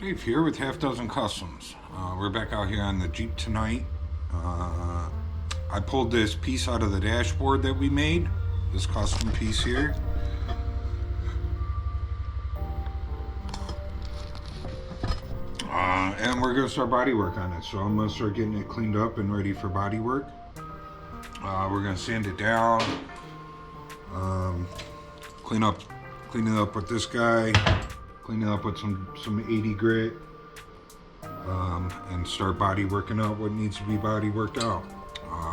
Dave here with Half Dozen Customs. We're back out here on the Jeep tonight. I pulled this piece out of the dashboard that we made, this custom piece here. And we're going to start body work on it. So I'm going to start getting it cleaned up and ready for body work. We're going to sand it down, clean it up with this guy, clean it up with some 80 grit, and start body working out what needs to be body worked out.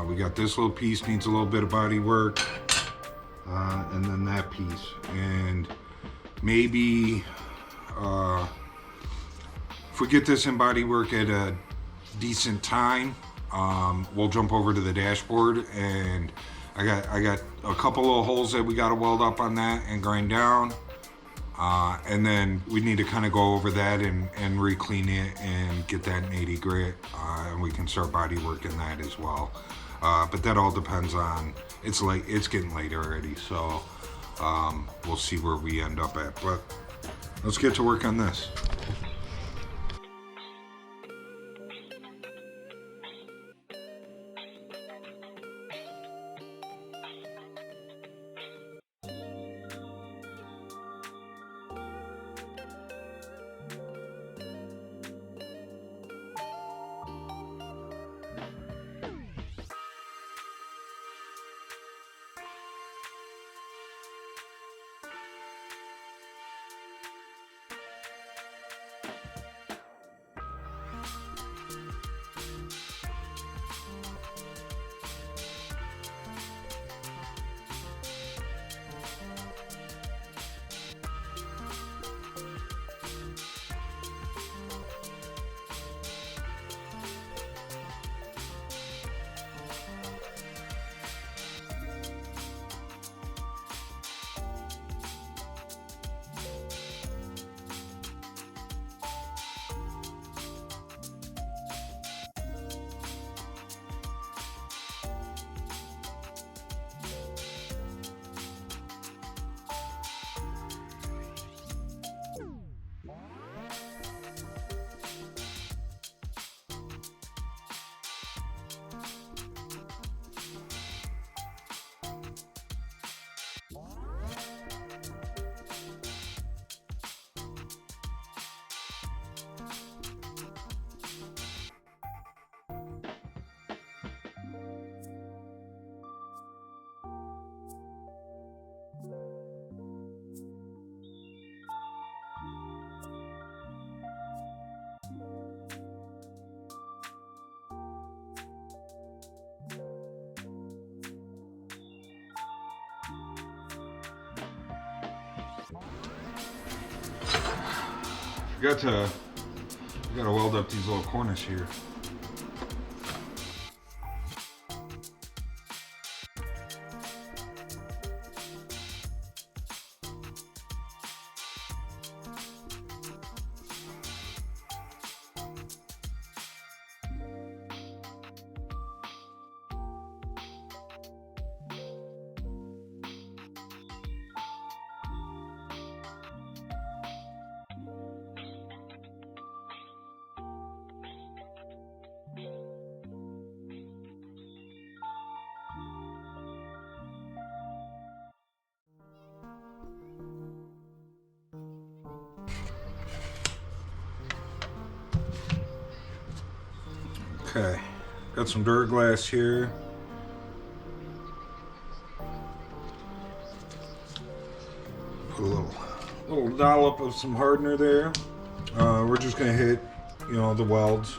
We got this little piece needs a little bit of body work, and then that piece, and maybe if we get this in body work at a decent time, we'll jump over to the dashboard, and I got a couple little holes that we got to weld up on that and grind down, and then we need to kind of go over that and re-clean it and get that in 80 grit, and we can start body working that as well. But that all depends on, it's getting late already, so we'll see where we end up at, but let's get to work on this. We gotta weld up these little corners here. Okay, got some Duraglass here. Put a little dollop of some hardener there. We're just gonna hit, the welds.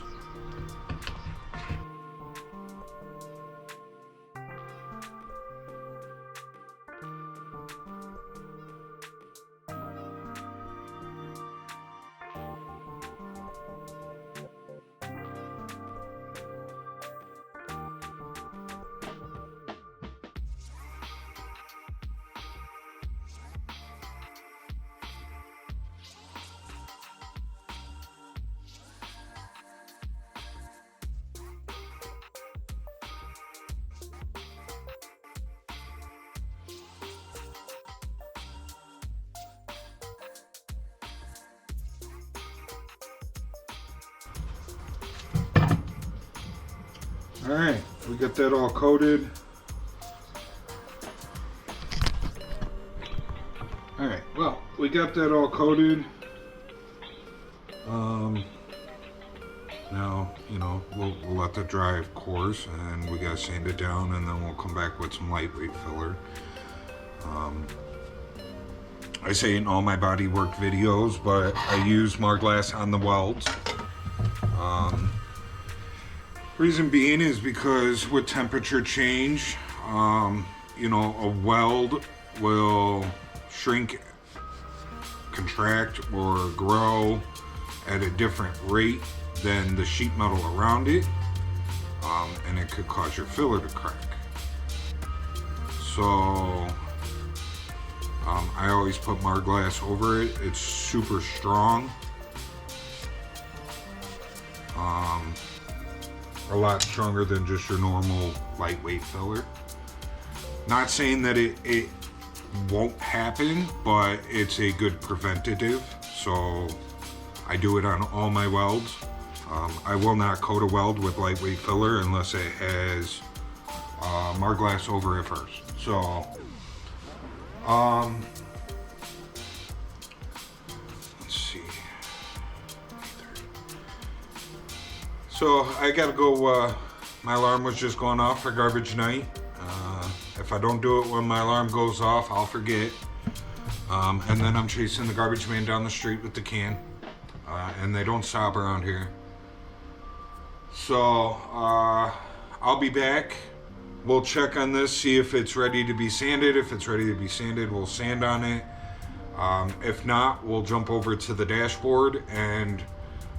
Alright, we got that all coated. Alright, well, we got that all coated. Now, you know, we'll let that dry, of course, and we gotta sand it down, and then we'll come back with some lightweight filler. I say in all my body work videos, but I use Marglass on the welds. Reason being is because with temperature change, you know, a weld will shrink, contract, or grow at a different rate than the sheet metal around it, and it could cause your filler to crack. So I always put Marglass over it. It's super strong. A lot stronger than just your normal lightweight filler. Not saying that it won't happen, but it's a good preventative. So I do it on all my welds. I will not coat a weld with lightweight filler unless it has Marglass over it first. So let's see. So I gotta go. My alarm was just going off for garbage night. If I don't do it when my alarm goes off, I'll forget. And then I'm chasing the garbage man down the street with the can. And they don't stop around here. So I'll be back. We'll check on this, see if it's ready to be sanded. If it's ready to be sanded, we'll sand on it. If not, we'll jump over to the dashboard, and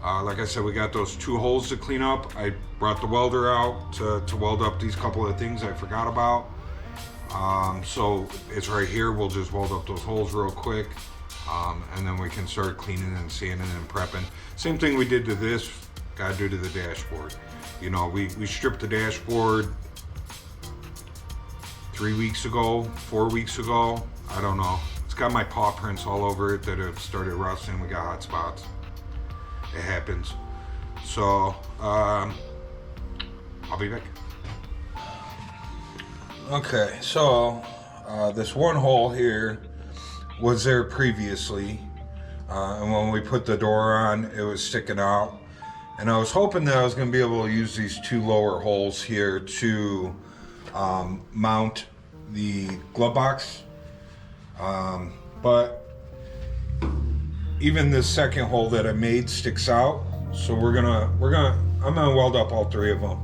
like I said, we got those 2 holes to clean up. I brought the welder out to weld up these couple of things I forgot about. So it's right here. We'll just weld up those holes real quick, and then we can start cleaning and sanding and prepping. Same thing we did to this, gotta do to the dashboard. You know, we stripped the dashboard 3 weeks ago, 4 weeks ago, I don't know. It's got my paw prints all over it that have started rusting. We got hot spots. It happens. So, I'll be back. Okay, so this one hole here was there previously, and when we put the door on, it was sticking out. And I was hoping that I was going to be able to use these 2 lower holes here to mount the glove box, but even this second hole that I made sticks out. So I'm gonna weld up all 3 of them.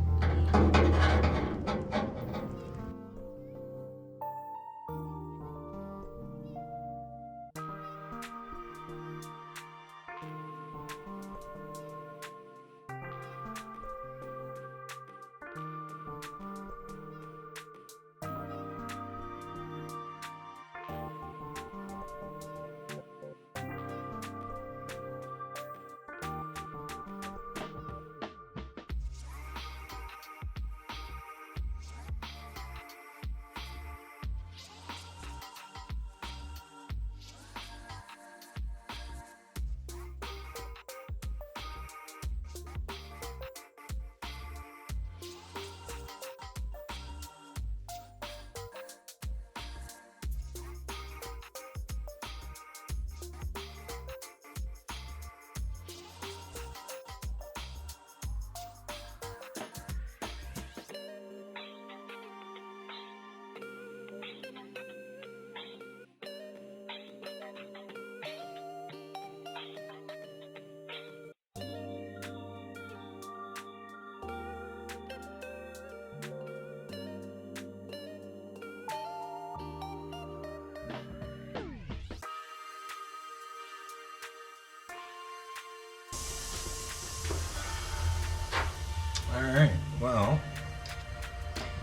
Alright, well,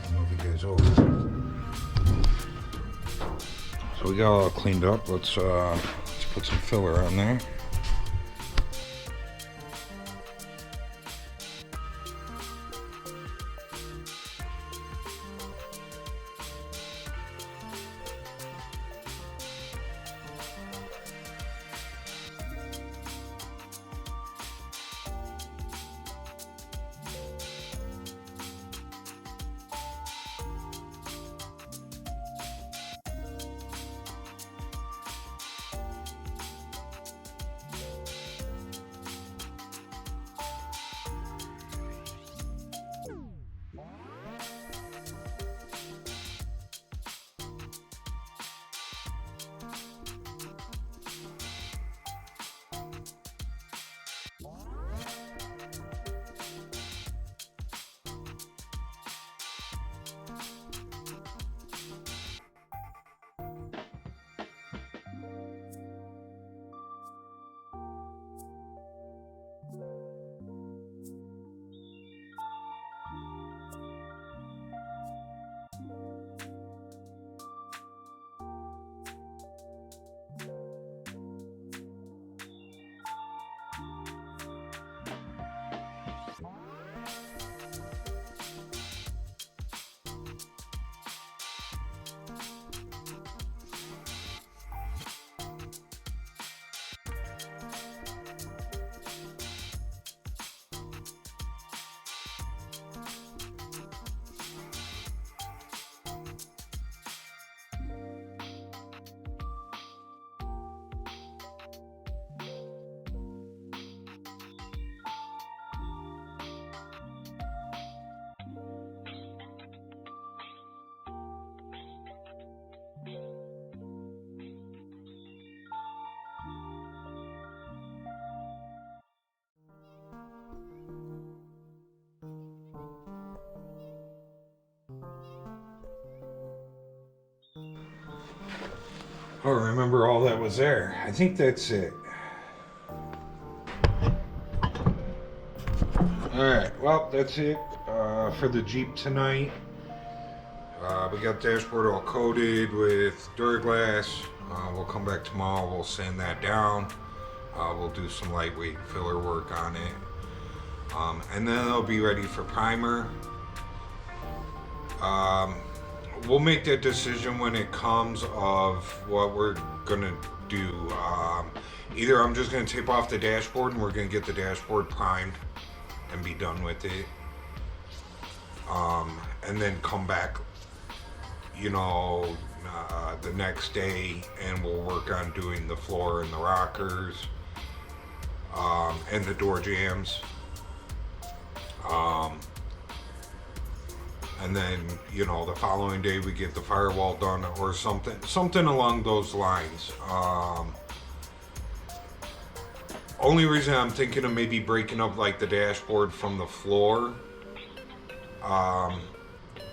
I'll move you guys over. So we got all cleaned up. Let's put some filler on there. I don't remember all that was there. I think that's it. Alright, well, that's it for the Jeep tonight. We got the dashboard all coated with Duraglass. We'll come back tomorrow, we'll sand that down. We'll do some lightweight filler work on it. And then it'll be ready for primer. We'll make that decision when it comes of what we're gonna do. Either I'm just gonna tape off the dashboard and we're gonna get the dashboard primed and be done with it. And then come back, you know, the next day and we'll work on doing the floor and the rockers, and the door jambs. And then, you know, the following day we get the firewall done or something along those lines. Only reason I'm thinking of maybe breaking up like the dashboard from the floor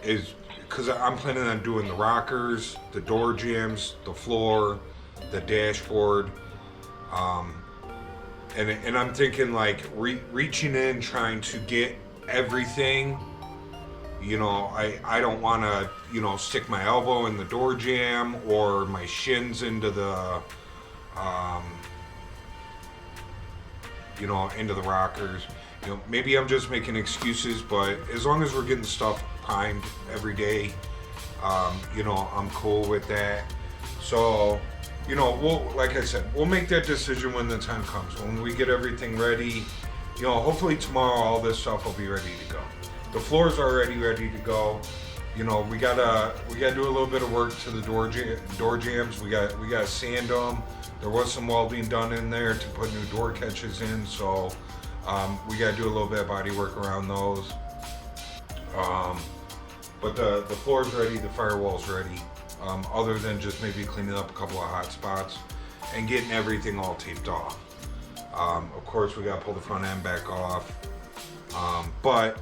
is because I'm planning on doing the rockers, the door jambs, the floor, the dashboard, and I'm thinking like reaching in, trying to get everything. You know, I don't want to, you know, stick my elbow in the door jamb or my shins into the, you know, into the rockers. You know, maybe I'm just making excuses, but as long as we're getting stuff primed every day, you know, I'm cool with that. So, you know, like I said, we'll make that decision when the time comes. When we get everything ready, you know, hopefully tomorrow all this stuff will be ready to go. The floor's already ready to go. You know, we gotta do a little bit of work to the door jambs. We gotta sand them. There was some welding done in there to put new door catches in, so we gotta do a little bit of body work around those. But the floor's ready, the firewall's ready. Other than just maybe cleaning up a couple of hot spots and getting everything all taped off. Of course, we gotta pull the front end back off. But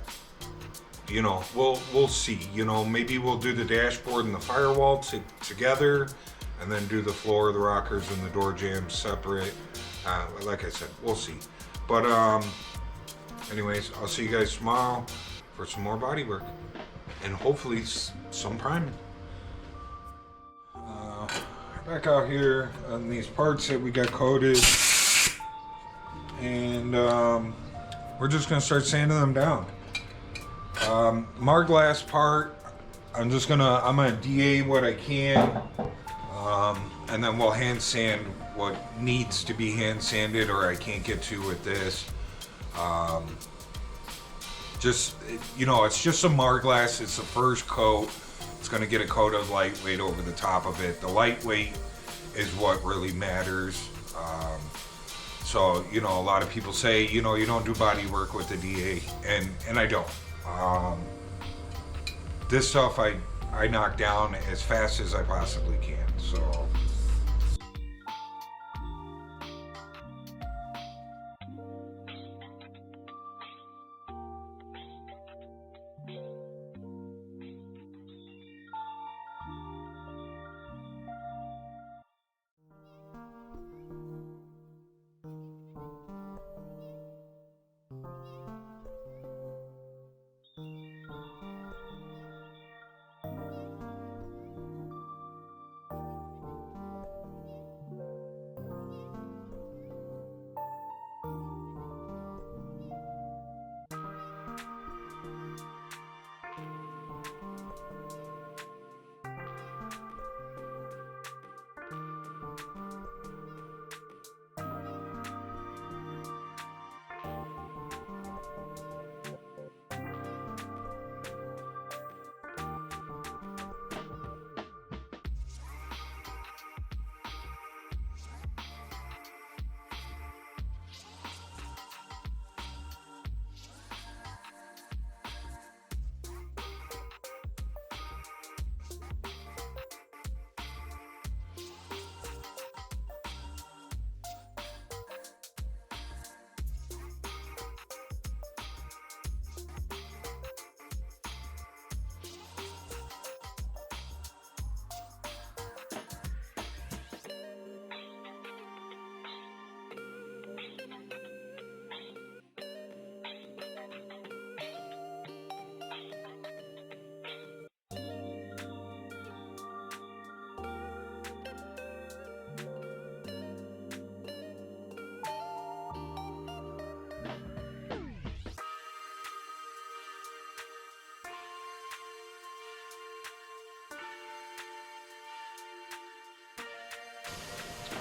you know, we'll see. You know, maybe we'll do the dashboard and the firewall together, and then do the floor, the rockers, and the door jambs separate. Like I said, we'll see. But anyways, I'll see you guys tomorrow for some more body work and hopefully some priming. Back out here on these parts that we got coated, and we're just gonna start sanding them down. Marglass part, I'm gonna DA what I can, and then we'll hand sand what needs to be hand sanded or I can't get to with this. Just, you know, it's just some Marglass. It's the first coat. It's gonna get a coat of lightweight over the top of it. The lightweight is what really matters. So, you know, a lot of people say, you know, you don't do body work with the DA, and I don't. This stuff I knock down as fast as I possibly can, so.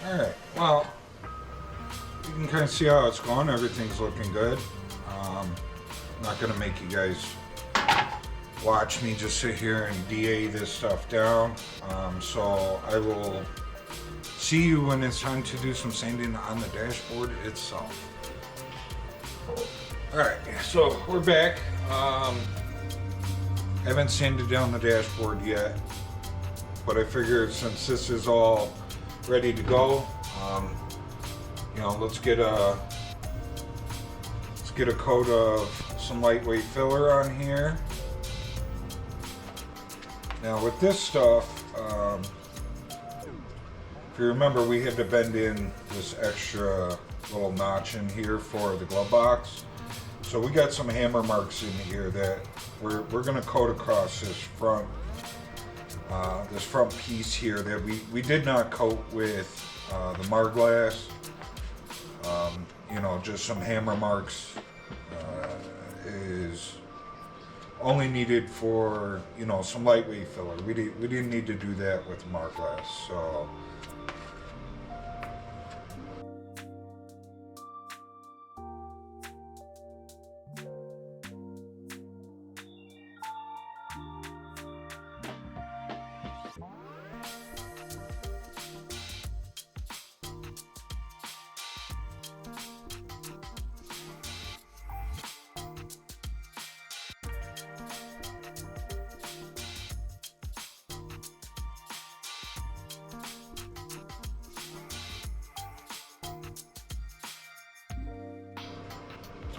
Alright, well, you can kind of see how it's going. Everything's looking good. I'm not going to make you guys watch me just sit here and DA this stuff down. So I will see you when it's time to do some sanding on the dashboard itself. Alright, so we're back. Haven't sanded down the dashboard yet, but I figured since this is all ready to go, you know, let's get a coat of some lightweight filler on here. Now with this stuff, if you remember, we had to bend in this extra little notch in here for the glove box. So we got some hammer marks in here that we're going to coat across this front piece here that we did not coat with the Marglass. You know, just some hammer marks is only needed for, you know, some lightweight filler. We didn't need to do that with Marglass. So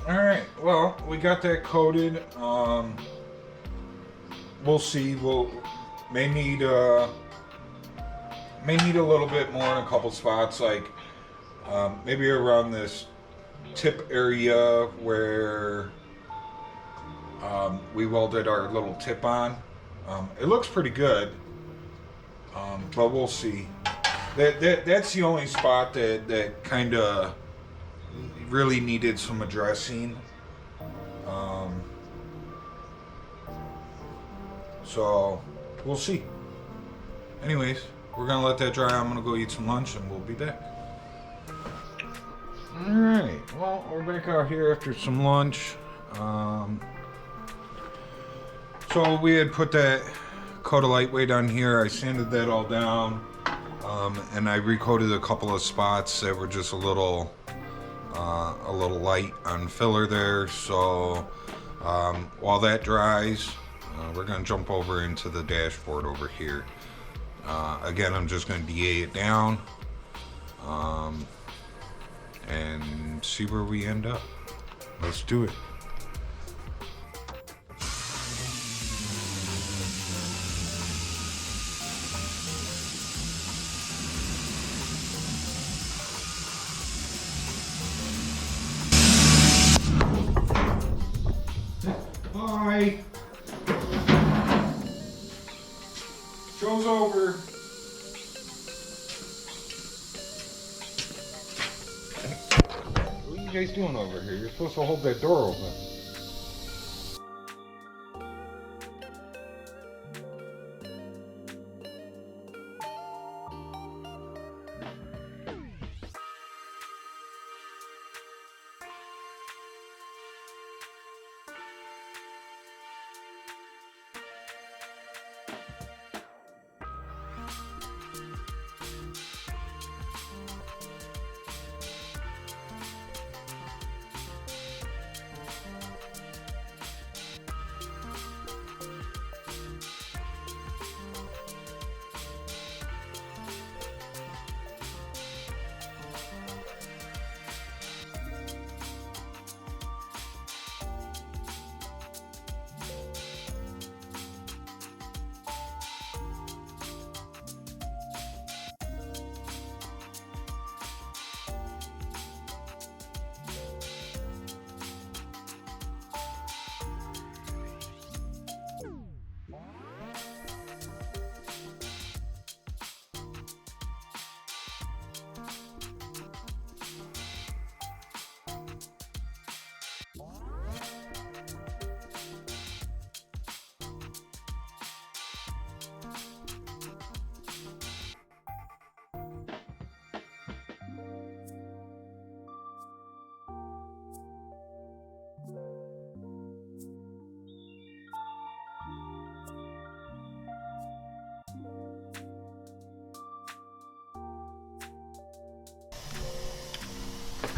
alright, well, we got that coated. We'll see. We'll may need a little bit more in a couple spots, like maybe around this tip area where we welded our little tip on. It looks pretty good, but we'll see. That's the only spot that kind of really needed some addressing. So we'll see. Anyways, we're gonna let that dry. I'm gonna go eat some lunch and we'll be back. Alright, well, we're back out here after some lunch. So we had put that coat of lightweight on here. I sanded that all down, and I recoated a couple of spots that were just a little light on filler there. So while that dries, we're going to jump over into the dashboard over here. Again, I'm just going to DA it down and see where we end up. Let's do it. Bye. Show's over. What are you guys doing over here? You're supposed to hold that door open.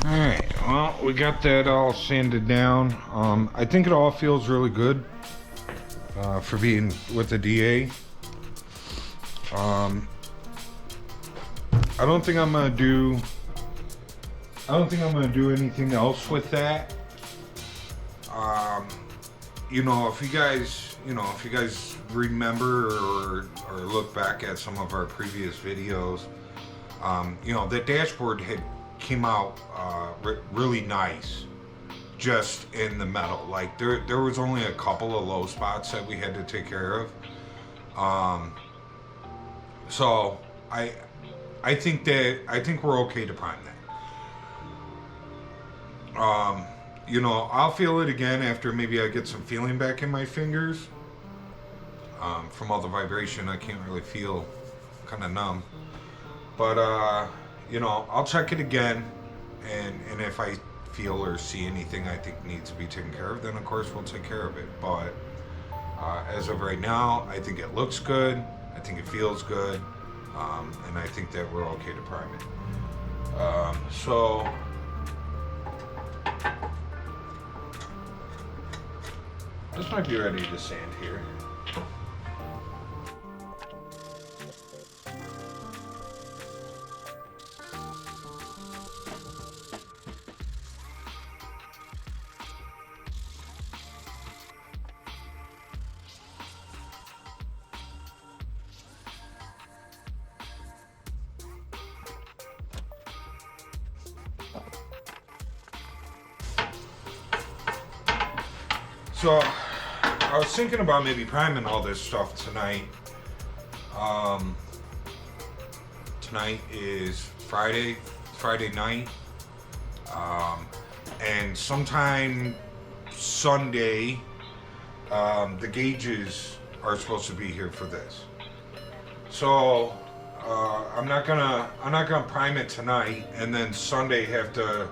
Alright, well, we got that all sanded down. I think it all feels really good for being with the DA. I don't think I'm gonna do anything else with that. You know, if you guys remember or look back at some of our previous videos, you know, the dashboard came out really nice just in the metal. Like there was only a couple of low spots that we had to take care of. So I think we're okay to prime that. You know, I'll feel it again after maybe I get some feeling back in my fingers. From all the vibration, I can't really feel, kind of numb. But you know, I'll check it again, and if I feel or see anything I think needs to be taken care of, then of course we'll take care of it. But as of right now, I think it looks good. I think it feels good, and I think that we're okay to prime it. So this might be ready to sand here. So I was thinking about maybe priming all this stuff tonight. Tonight is Friday night, and sometime Sunday, the gauges are supposed to be here for this. So I'm not gonna prime it tonight, and then Sunday have to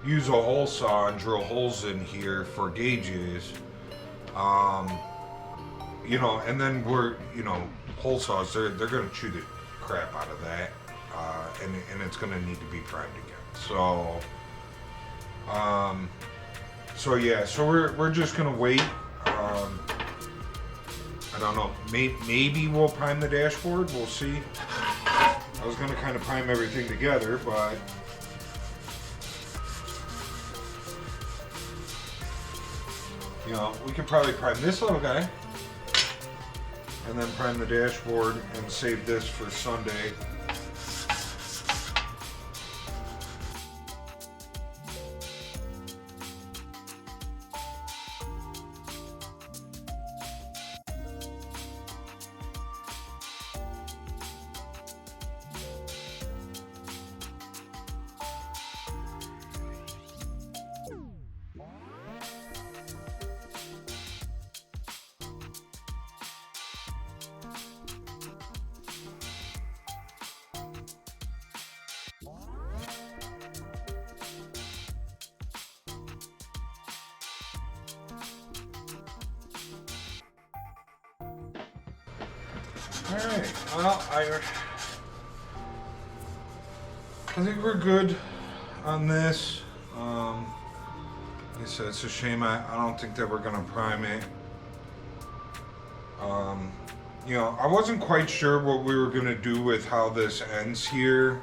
use a hole saw and drill holes in here for gauges. You know, and then hole saws, they're gonna chew the crap out of that, and it's gonna need to be primed again. So yeah, so we're just gonna wait. I don't know, maybe we'll prime the dashboard, we'll see. I was gonna kind of prime everything together, but you know, we could probably prime this little guy and then prime the dashboard and save this for Sunday. Alright, well, I think we're good on this. Like I said, it's a shame I don't think that we're going to prime it. You know, I wasn't quite sure what we were going to do with how this ends here.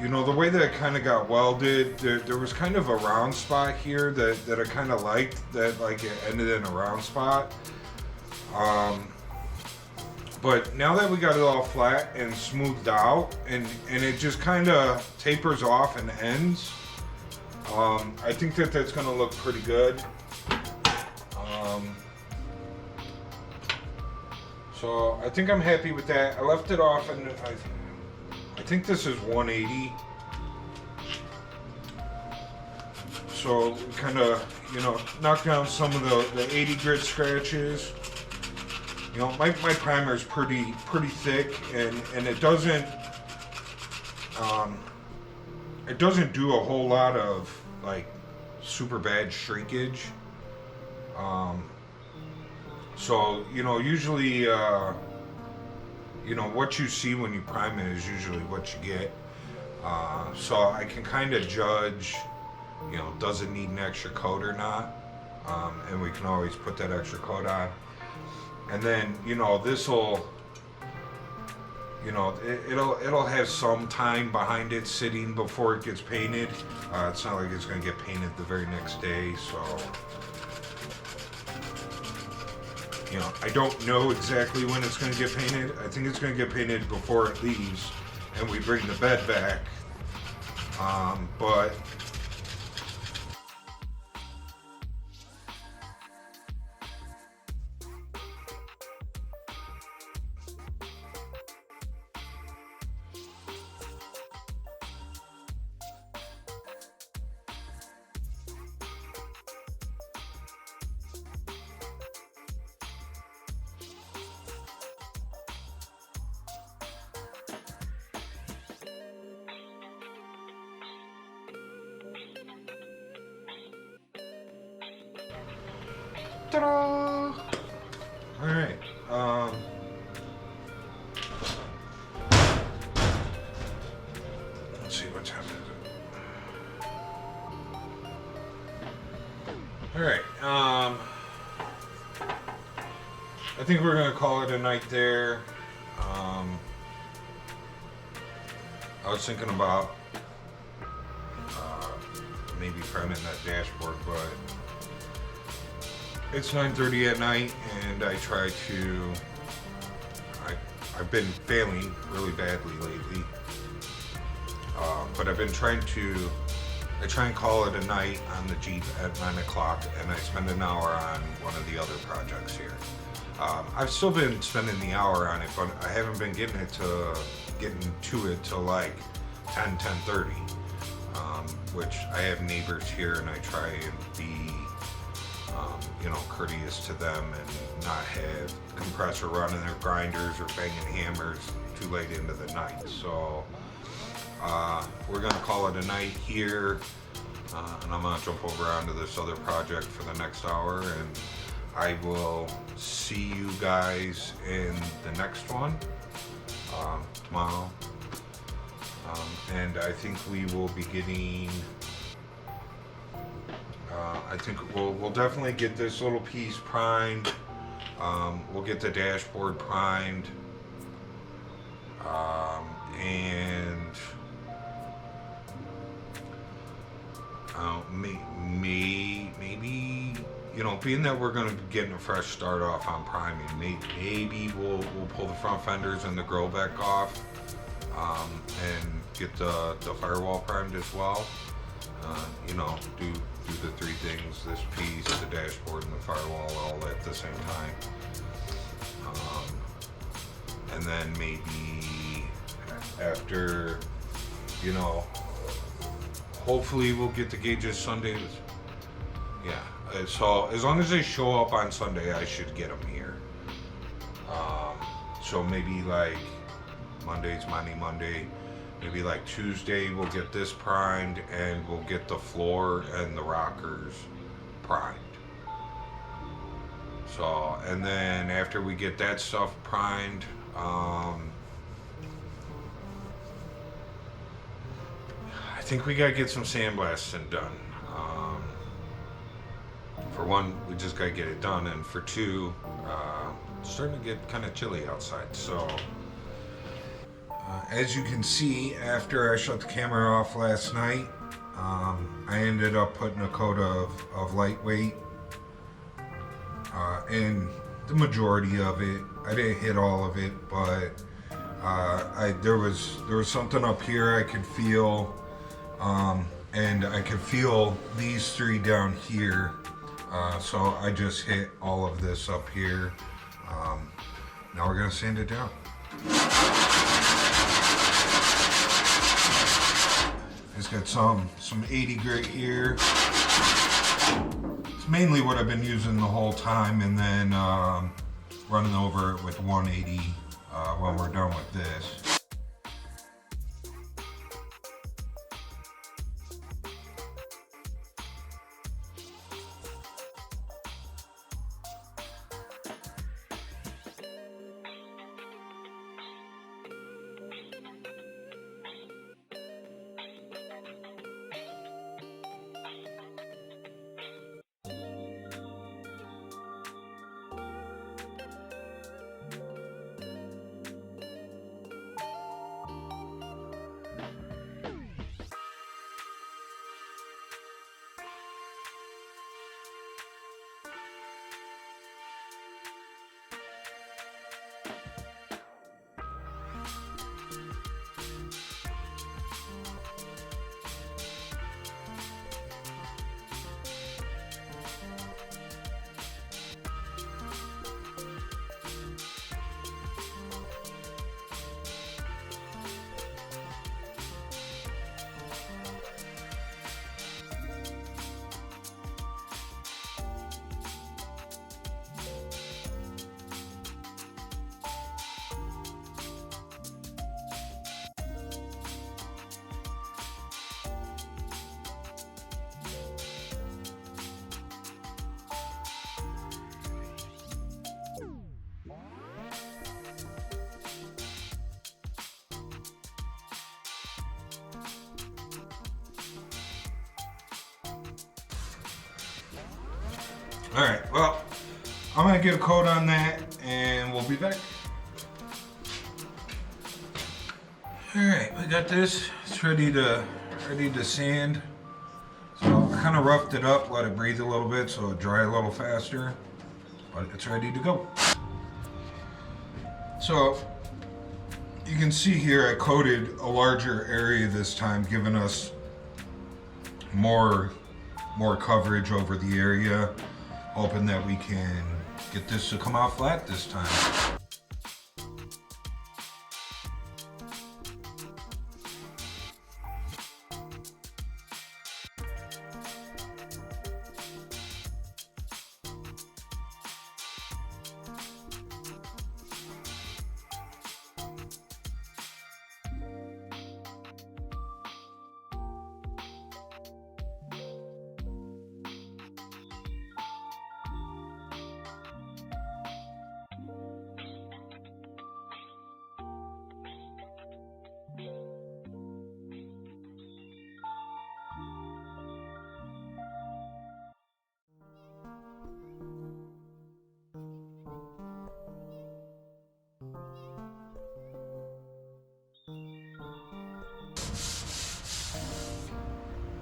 You know, the way that it kind of got welded, there was kind of a round spot here that I kind of liked, that like it ended in a round spot. But now that we got it all flat and smoothed out, and it just kind of tapers off and ends, I think that that's going to look pretty good. So I think I'm happy with that. I left it off, and I think this is 180. So we kind of, you know, knock down some of the 80 grit scratches. You know, my primer is pretty thick, and it doesn't do a whole lot of like super bad shrinkage. So you know, usually you know, what you see when you prime it is usually what you get. So I can kind of judge, you know, does it need an extra coat or not? And we can always put that extra coat on. And then, you know, this will, you know, it'll have some time behind it sitting before it gets painted. It's not like it's going to get painted the very next day, so, you know, I don't know exactly when it's going to get painted. I think it's going to get painted before it leaves and we bring the bed back. But ta-da! All right. Let's see what time is it. All right. I think we're gonna call it a night there. I was thinking about maybe priming that dashboard, but it's 9:30 at night, and I've been failing really badly lately. But I've been I try and call it a night on the Jeep at 9 o'clock, and I spend an hour on one of the other projects here. I've still been spending the hour on it, but I haven't been getting to it till like 10:30. Which I have neighbors here, and I try and be, you know, courteous to them and not have compressor running their grinders or banging hammers too late into the night. So we're gonna call it a night here, and I'm gonna jump over onto this other project for the next hour, and I will see you guys in the next one tomorrow. And I think we will be getting, I think we'll definitely get this little piece primed. We'll get the dashboard primed. And maybe, you know, being that we're going to be getting a fresh start off on priming, maybe we'll pull the front fenders and the grill back off. And get the firewall primed as well. You know, do the three things: this piece, the dashboard, and the firewall, all at the same time. And then maybe after, you know, hopefully we'll get the gauges Sunday. Yeah. So as long as they show up on Sunday, I should get them here. So maybe like Monday's Monday. Maybe like Tuesday we'll get this primed, and we'll get the floor and the rockers primed. So, and then after we get that stuff primed, I think we gotta get some sandblasting done. For one, we just gotta get it done, and for two, it's starting to get kind of chilly outside, so. As you can see, after I shut the camera off last night, I ended up putting a coat of lightweight in the majority of it. I didn't hit all of it, but there was something up here I could feel, and I could feel these three down here. So I just hit all of this up here. Now we're gonna sand it down. It's got some 80 grit here. It's mainly what I've been using the whole time, and then running over it with 180 when we're done with this. All right, well, I'm gonna get a coat on that and we'll be back. All right, I got this. It's ready to sand. So I kind of roughed it up, let it breathe a little bit so it dry a little faster, but it's ready to go. So you can see here I coated a larger area this time, giving us more coverage over the area, hoping that we can get this to come out flat this time.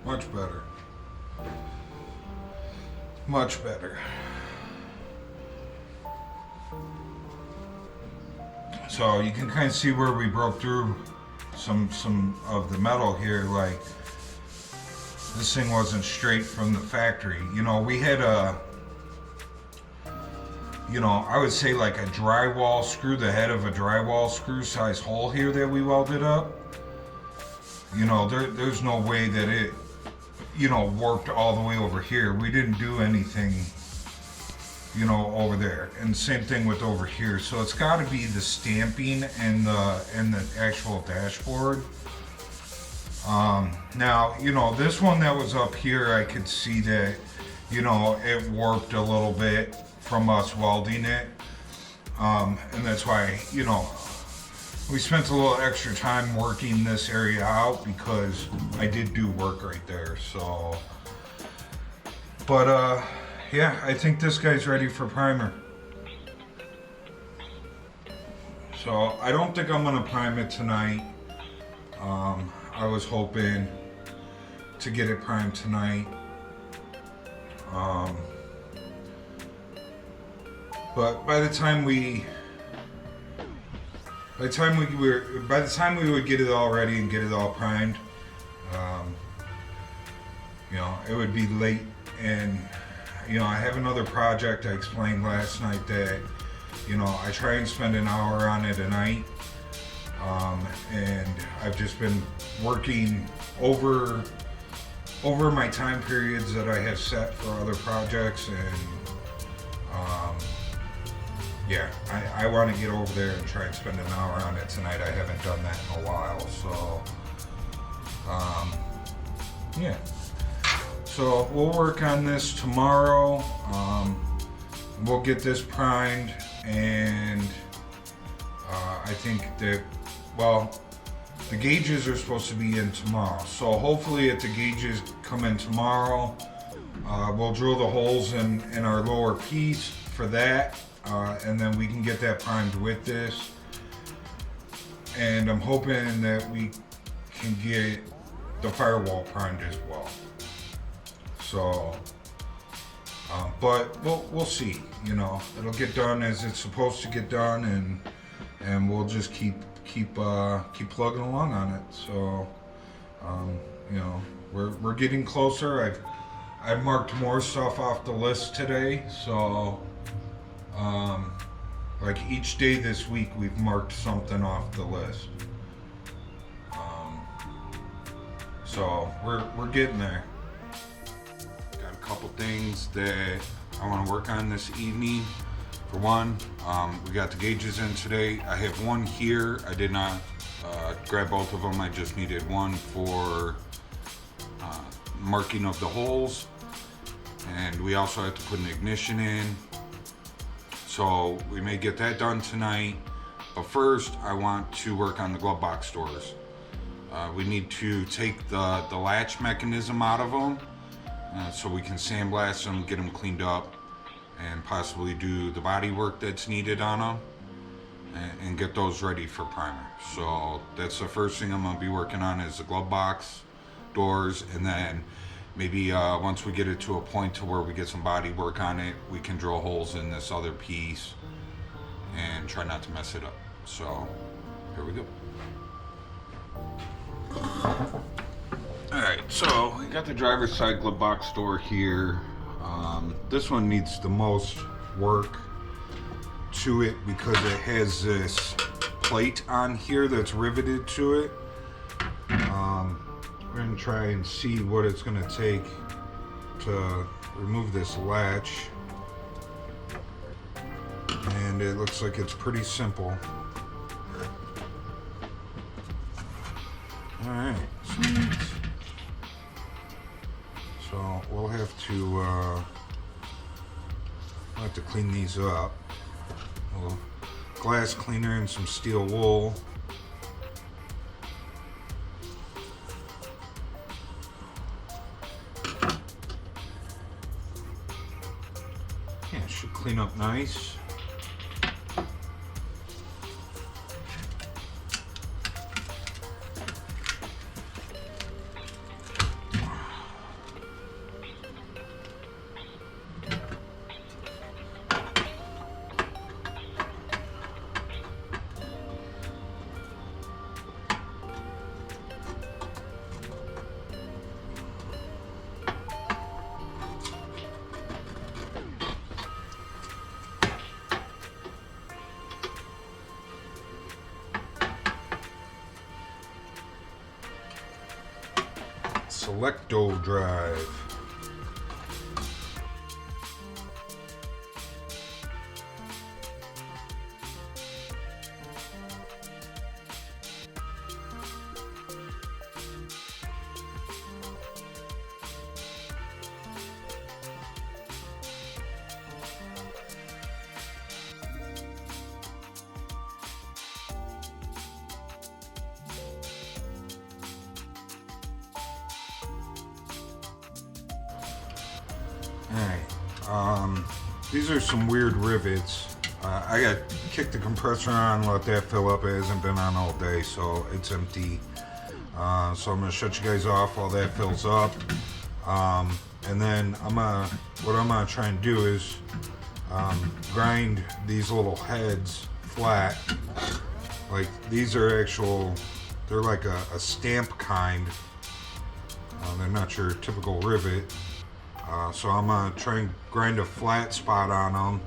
Much better. Much better. So you can kind of see where we broke through some of the metal here. Like, this thing wasn't straight from the factory. You know, we had a, you know, I would say like a drywall screw, the head of a drywall screw size hole here that we welded up. You know, there's no way that it, you know, warped all the way over here. We didn't do anything, you know, over there. And same thing with over here. So it's got to be the stamping and the actual dashboard. Now, you know, this one that was up here, I could see that, you know, it warped a little bit from us welding it. And that's why, you know, we spent a little extra time working this area out because I did do work right there. So, but yeah, I think this guy's ready for primer. So I don't think I'm gonna prime it tonight. I was hoping to get it primed tonight. But by the time we would get it all ready and get it all primed, you know, it would be late. And you know, I have another project. I explained last night that, you know, I try and spend an hour on it a night, and I've just been working over my time periods that I have set for other projects. And yeah, I want to get over there and try and spend an hour on it tonight. I haven't done that in a while, so yeah. So we'll work on this tomorrow. We'll get this primed, and I think that, well, the gauges are supposed to be in tomorrow. So hopefully if the gauges come in tomorrow, we'll drill the holes in our lower piece for that. And then we can get that primed with this. And I'm hoping that we can get the firewall primed as well. So, but we'll see. You know, it'll get done as it's supposed to get done, and we'll just keep plugging along on it. So, you know, we're getting closer. I've marked more stuff off the list today. So, like each day this week, we've marked something off the list. So we're getting there. Got a couple things that I want to work on this evening. For one, we got the gauges in today. I have one here. I did not grab both of them. I just needed one for marking of the holes. And we also have to put an ignition in. So we may get that done tonight. But first, I want to work on the glove box doors. We need to take the latch mechanism out of them so we can sandblast them, get them cleaned up. and possibly do the body work that's needed on them and get those ready for primer. So that's the first thing I'm going to be working on is the glove box, doors, and then maybe once we get it to a point to where we get some body work on it, we can drill holes in this other piece and try not to mess it up. So here we go. Alright, so we got the driver's side glove box door here. This one needs the most work to it because it has this plate on here that's riveted to it. We're going to try and see what it's going to take to remove this latch. And it looks like it's pretty simple. Alright, so we'll have to clean these up. A little glass cleaner and some steel wool. Yeah, it should clean up nice. Selecto drive. Alright, these are some weird rivets. I got kicked the compressor on, let that fill up. It hasn't been on all day, so it's empty. So I'm gonna shut you guys off while that fills up. And then what I'm gonna try and do is grind these little heads flat. Like these are they're like a stamp kind. They're not your typical rivet. So I'm gonna try and grind a flat spot on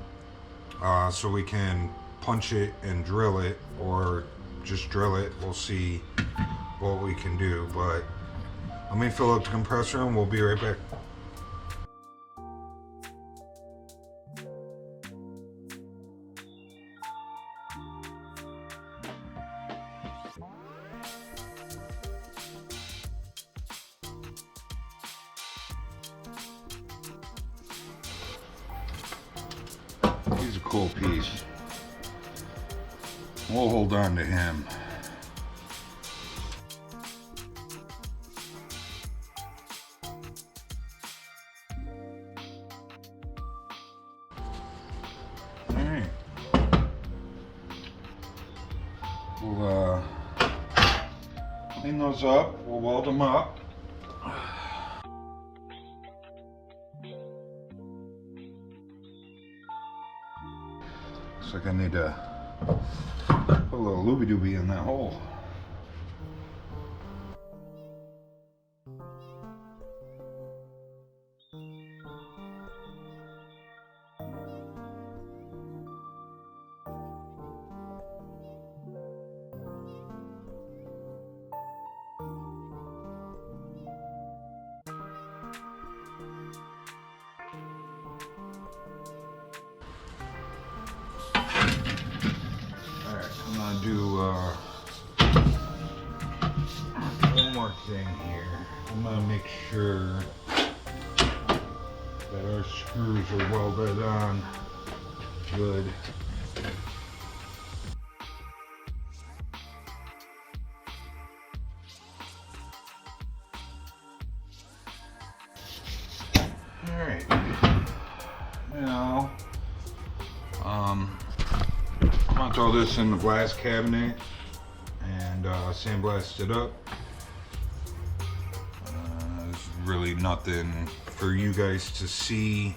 them so we can punch it and drill it, or just drill it. We'll see what we can do, but let me fill up the compressor and we'll be right back. He's a cool piece. We'll hold on to him. Alright. We'll clean those up. We'll weld them up. Looks like I need to put a little looby-dooby in that hole. I'm gonna do one more thing here. I'm gonna make sure that our screws are welded on good. Alright, now throw this in the glass cabinet and sandblast it up. There's really nothing for you guys to see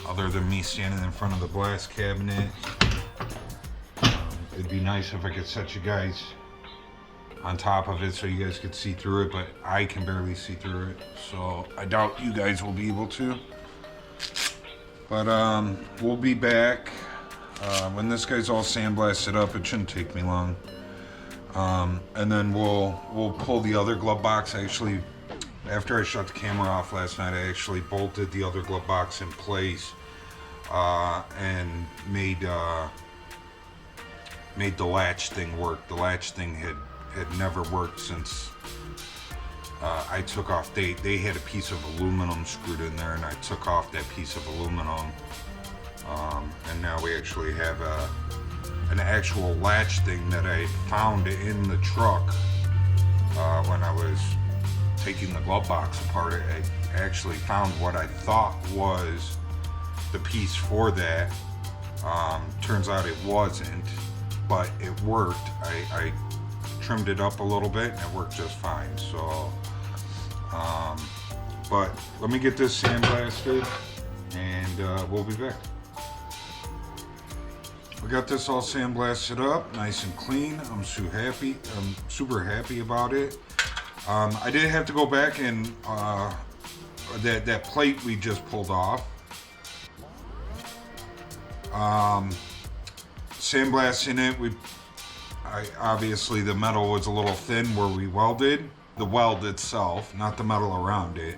other than me standing in front of the glass cabinet. It'd be nice if I could set you guys on top of it so you guys could see through it, but I can barely see through it, so I doubt you guys will be able to. But we'll be back when this guy's all sandblasted up. It shouldn't take me long. And then we'll pull the other glove box. Actually, after I shut the camera off last night, I actually bolted the other glove box in place and made the latch thing work. The latch thing had never worked since I took off. They had a piece of aluminum screwed in there, and I took off that piece of aluminum, and now we actually have an actual latch thing that I found in the truck when I was taking the glove box apart. I actually found what I thought was the piece for that. Turns out it wasn't, but it worked. I trimmed it up a little bit and it worked just fine. So but let me get this sandblasted and we'll be back. We got this all sandblasted up nice and clean. I'm super happy about it. I did have to go back and that plate we just pulled off, sandblasting it, obviously the metal was a little thin where we welded. The weld itself, not the metal around it.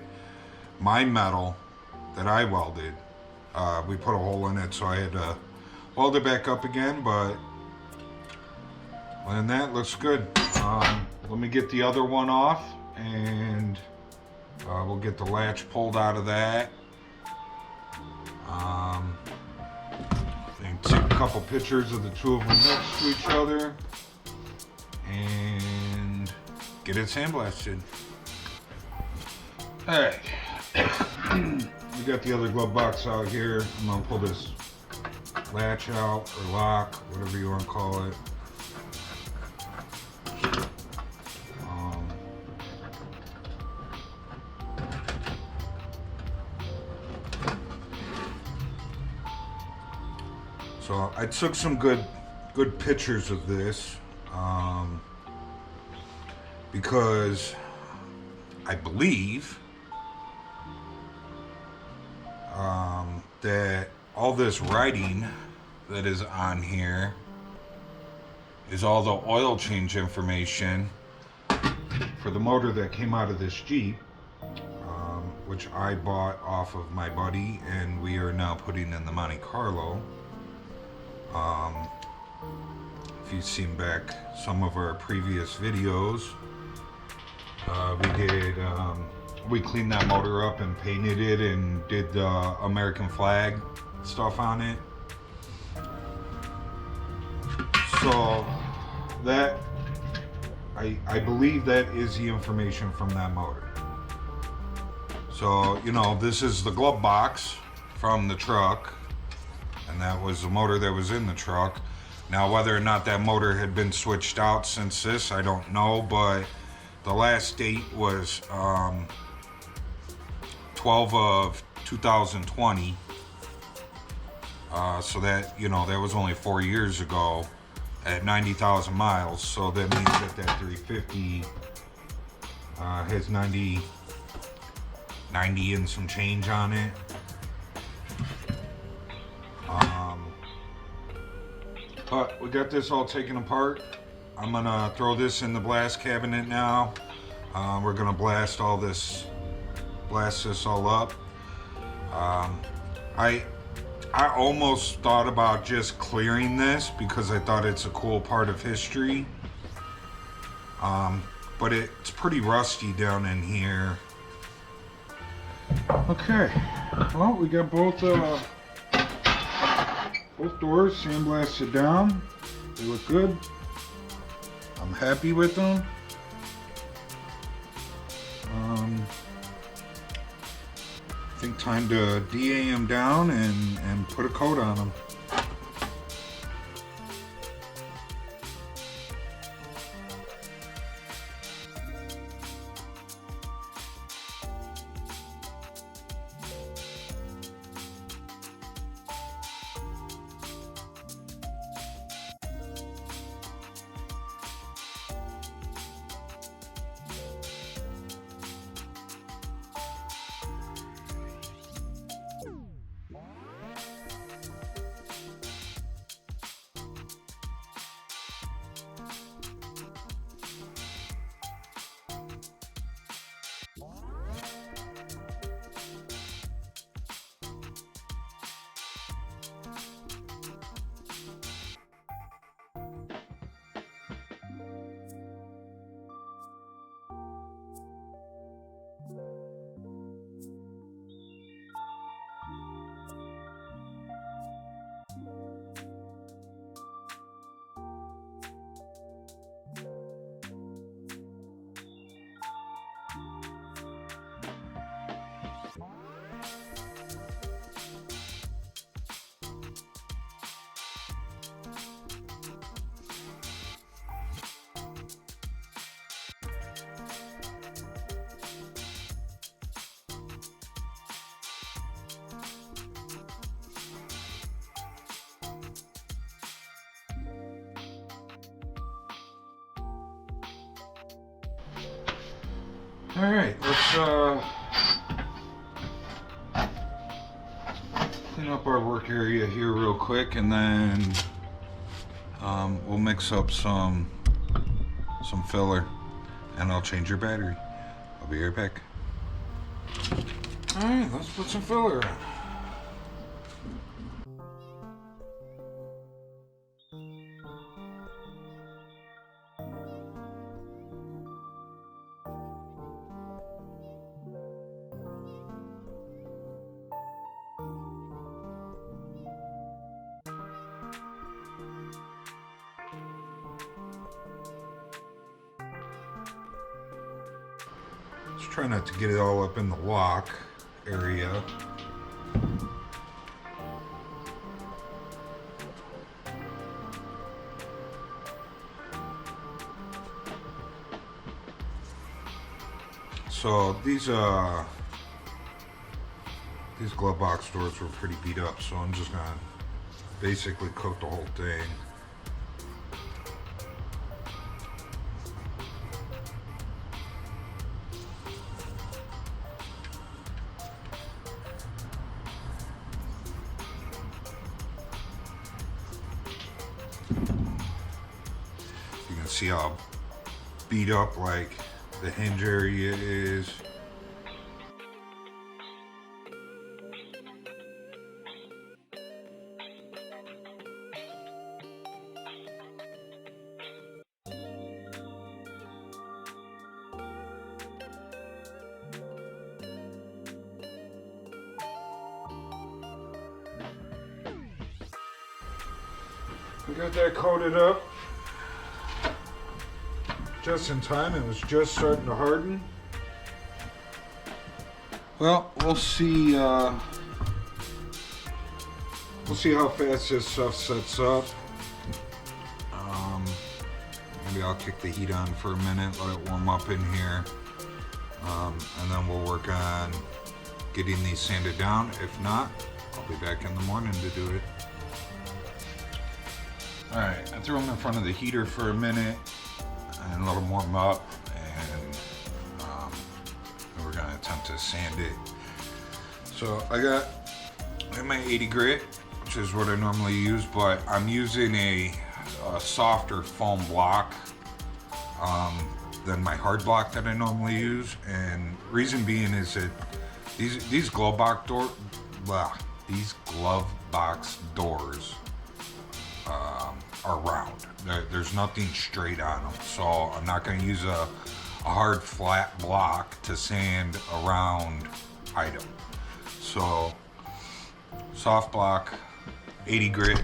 My metal that I welded, we put a hole in it, so I had to weld it back up again, but other than that, looks good. Let me get the other one off, and we'll get the latch pulled out of that. And take a couple pictures of the two of them next to each other, and get it sandblasted. Alright, we got the other glove box out here. I'm gonna pull this latch out, or lock, whatever you want to call it. So I took some good pictures of this because I believe that all this writing that is on here is all the oil change information for the motor that came out of this Jeep, which I bought off of my buddy, and we are now putting in the Monte Carlo. If you've seen back some of our previous videos, we cleaned that motor up and painted it and did the American flag stuff on it. So that, I believe that is the information from that motor. So, you know, this is the glove box from the truck, and that was the motor that was in the truck. Now, whether or not that motor had been switched out since this, I don't know, but the last date was 12 of 2020. So that, you know, that was only 4 years ago at 90,000 miles. So that means that 350 has 90 and some change on it. But we got this all taken apart. I'm gonna throw this in the blast cabinet now. We're gonna blast this all up. I almost thought about just clearing this because I thought it's a cool part of history. But it's pretty rusty down in here. Okay, well, we got both doors sandblasted down. They look good. I'm happy with them. I think time to DA them down and put a coat on them. Alright, let's clean up our work area here real quick, and then we'll mix up some filler, and I'll change your battery. I'll be right back. Alright, let's put some filler on. Just try not to get it all up in the lock area. So these glove box doors were pretty beat up, so I'm just gonna basically coat the whole thing. You can see how beat up like the hinge area is. We got that coated up just in time. It was just starting to harden. Well, we'll see how fast this stuff sets up. Maybe I'll kick the heat on for a minute, let it warm up in here, and then we'll work on getting these sanded down. If not, I'll be back in the morning to do it. Alright, I threw them in front of the heater for a minute and let them warm up, and we're going to attempt to sand it. So I got my 80 grit, which is what I normally use, but I'm using a softer foam block than my hard block that I normally use, and reason being is that these glove box doors are round. There's nothing straight on them, so I'm not going to use a hard flat block to sand a round item. So soft block, 80 grit.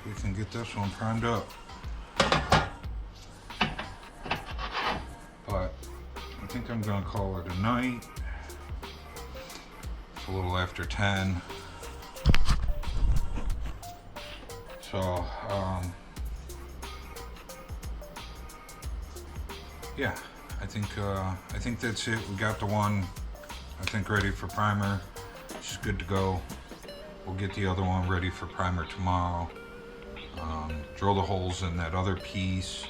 if we can get this one primed up. But I think I'm gonna call it a night. It's a little after 10. So, yeah, I think that's it. We got the one, I think, ready for primer. She's good to go. We'll get the other one ready for primer tomorrow. Drill the holes in that other piece,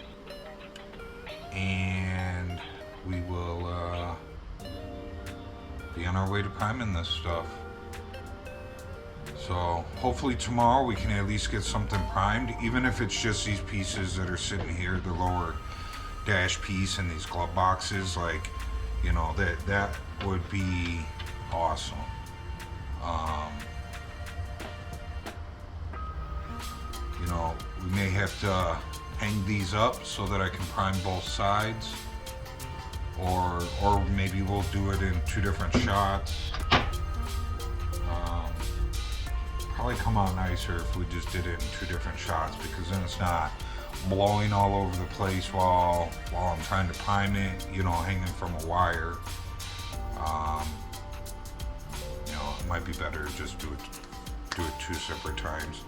and we will be on our way to priming this stuff. So hopefully tomorrow we can at least get something primed, even if it's just these pieces that are sitting here, the lower dash piece and these glove boxes. Like, you know, that would be awesome. You know, we may have to hang these up so that I can prime both sides, or maybe we'll do it in 2 different shots. Probably come out nicer if we just did it in 2 different shots, because then it's not blowing all over the place while I'm trying to prime it, you know, hanging from a wire. You know, it might be better to just do it 2 separate times.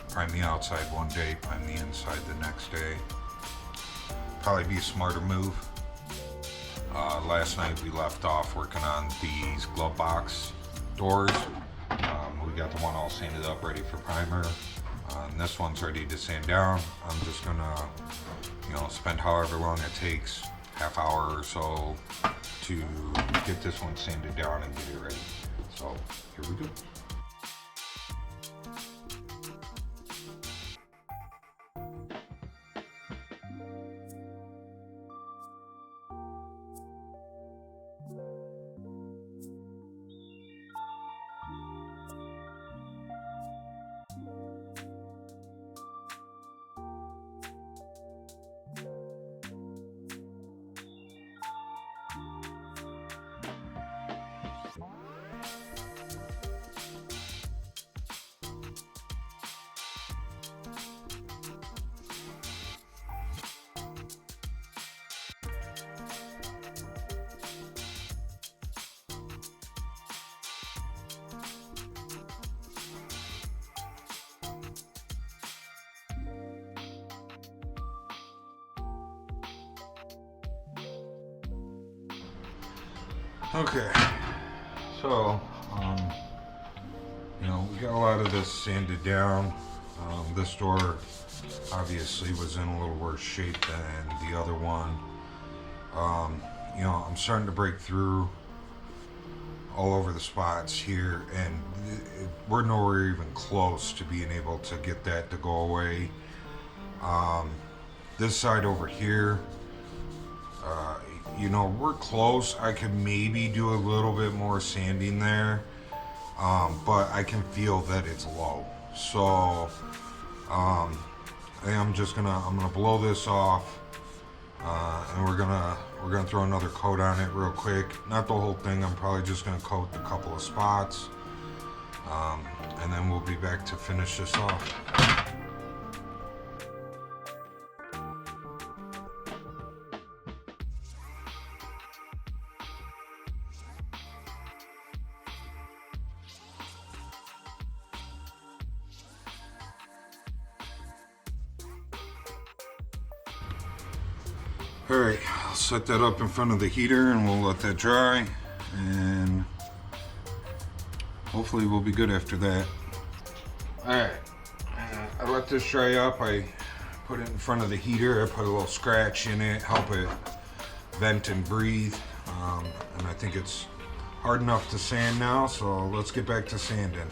Prime the outside one day, prime the inside the next day. Probably be a smarter move. Last night we left off working on these glove box doors. We got the one all sanded up, ready for primer. And this one's ready to sand down. I'm just gonna, you know, spend however long it takes, half hour or so, to get this one sanded down and get it ready. So here we go. Okay, so, you know, we got a lot of this sanded down. This door obviously was in a little worse shape than the other one. You know, I'm starting to break through all over the spots here, and we're nowhere even close to being able to get that to go away. This side over here, you know, we're close. I could maybe do a little bit more sanding there, but I can feel that it's low. So I think I'm gonna blow this off, and we're gonna throw another coat on it real quick. Not the whole thing. I'm probably just gonna coat a couple of spots, and then we'll be back to finish this off. Alright, I'll set that up in front of the heater and we'll let that dry, and hopefully we'll be good after that. Alright, I let this dry up. I put it in front of the heater. I put a little scratch in it, help it vent and breathe, and I think it's hard enough to sand now, so let's get back to sanding.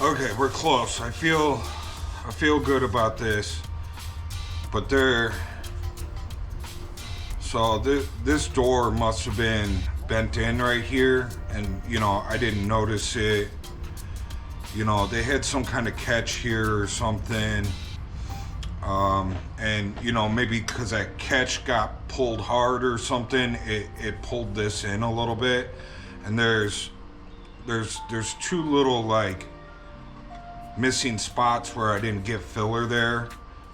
Okay, we're close. I feel good about this. But so this door must have been bent in right here, and you know, I didn't notice it. You know, they had some kind of catch here or something. And you know, maybe because that catch got pulled hard or something, it pulled this in a little bit. And there's two little like missing spots where I didn't get filler there,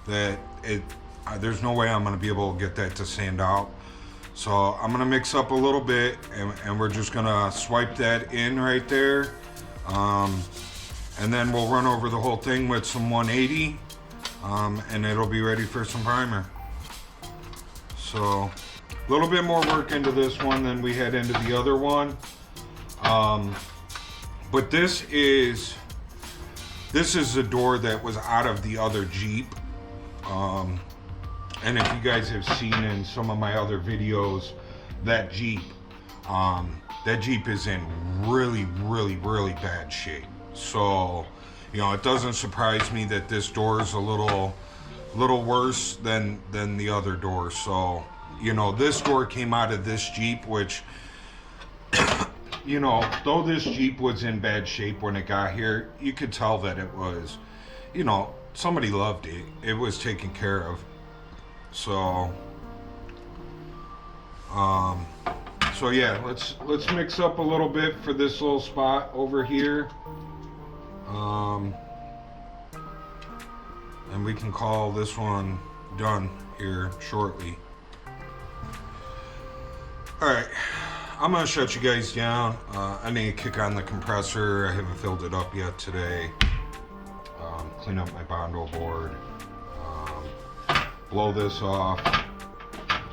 that there's no way I'm gonna be able to get that to sand out. So I'm gonna mix up a little bit, and we're just gonna swipe that in right there. And then we'll run over the whole thing with some 180, and it'll be ready for some primer. So a little bit more work into this one than we had into the other one. But this is the door that was out of the other Jeep. And if you guys have seen in some of my other videos, that Jeep is in really, really, really bad shape. So, you know, it doesn't surprise me that this door is a little worse than the other door. So, you know, this door came out of this Jeep, which, you know, though this Jeep was in bad shape when it got here, you could tell that it was, you know, somebody loved it. It was taken care of. So, so yeah, let's mix up a little bit for this little spot over here. And we can call this one done here shortly. All right, I'm gonna shut you guys down. I need to kick on the compressor. I haven't filled it up yet today. Clean up my Bondo board. Blow this off.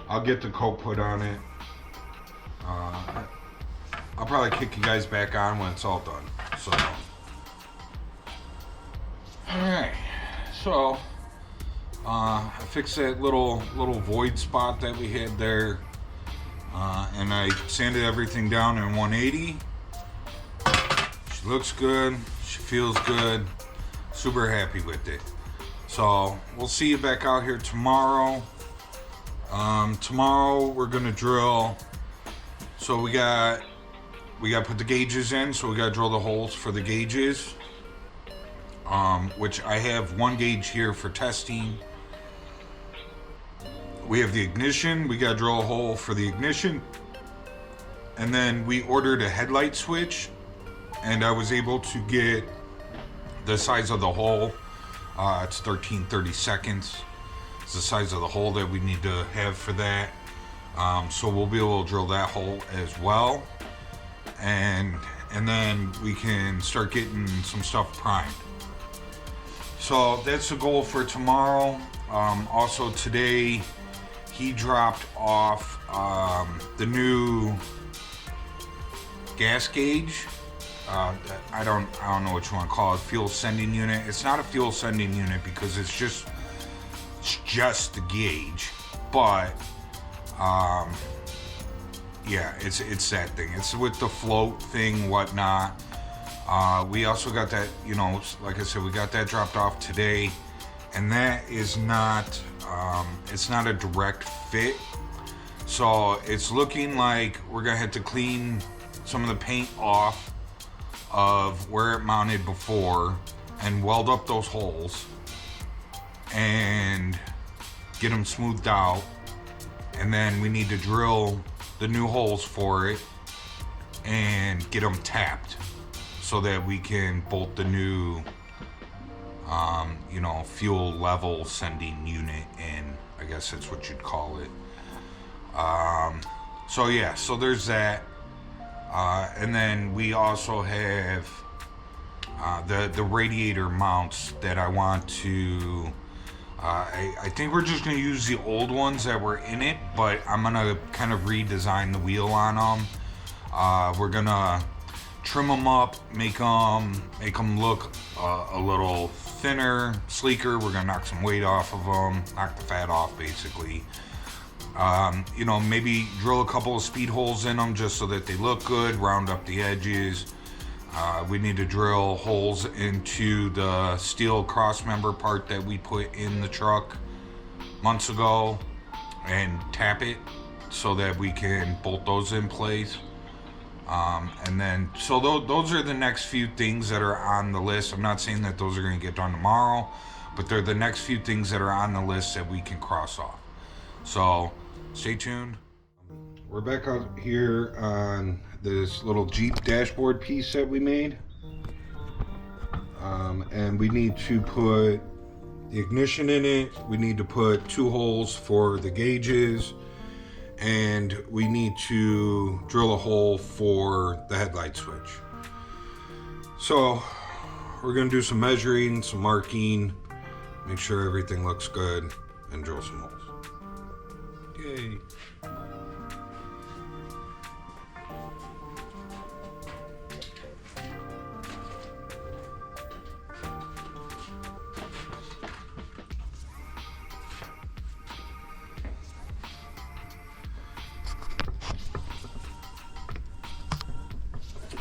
I'll get the coat put on it. I'll probably kick you guys back on when it's all done. So, alright. So, I fixed that little void spot that we had there. And I sanded everything down in 180. She looks good. She feels good. Super happy with it. So we'll see you back out here tomorrow. Tomorrow we're gonna drill. So we got to put the gauges in. So we got to drill the holes for the gauges. Which I have one gauge here for testing. We have the ignition. We got to drill a hole for the ignition. And then we ordered a headlight switch, and I was able to get the size of the hole. It's 13/32. It's the size of the hole that we need to have for that. So we'll be able to drill that hole as well. And then we can start getting some stuff primed. So that's the goal for tomorrow. Also today, he dropped off the new gas gauge. I don't know what you want to call it, fuel sending unit. It's not a fuel sending unit because it's just the gauge, but yeah, it's that thing. It's with the float thing, whatnot. We also got that, you know, like I said, we got that dropped off today, and that is not it's not a direct fit. So it's looking like we're gonna have to clean some of the paint off of where it mounted before and weld up those holes and get them smoothed out, and then we need to drill the new holes for it and get them tapped so that we can bolt the new you know, fuel level sending unit in. I guess that's what you'd call it. So yeah, so there's that. And then we also have the radiator mounts that I want to, I think we're just going to use the old ones that were in it, but I'm going to kind of redesign the wheel on them. We're going to trim them up, make them look a little thinner, sleeker. We're going to knock some weight off of them, knock the fat off basically. You know, maybe drill a couple of speed holes in them just so that they look good, round up the edges. We need to drill holes into the steel crossmember part that we put in the truck months ago and tap it so that we can bolt those in place. And then, so those are the next few things that are on the list. I'm not saying that those are going to get done tomorrow, but they're the next few things that are on the list that we can cross off. So stay tuned. We're back out here on this little Jeep dashboard piece that we made. And we need to put the ignition in it. We need to put 2 holes for the gauges. And we need to drill a hole for the headlight switch. So we're going to do some measuring, some marking, make sure everything looks good, and drill some holes. Yay.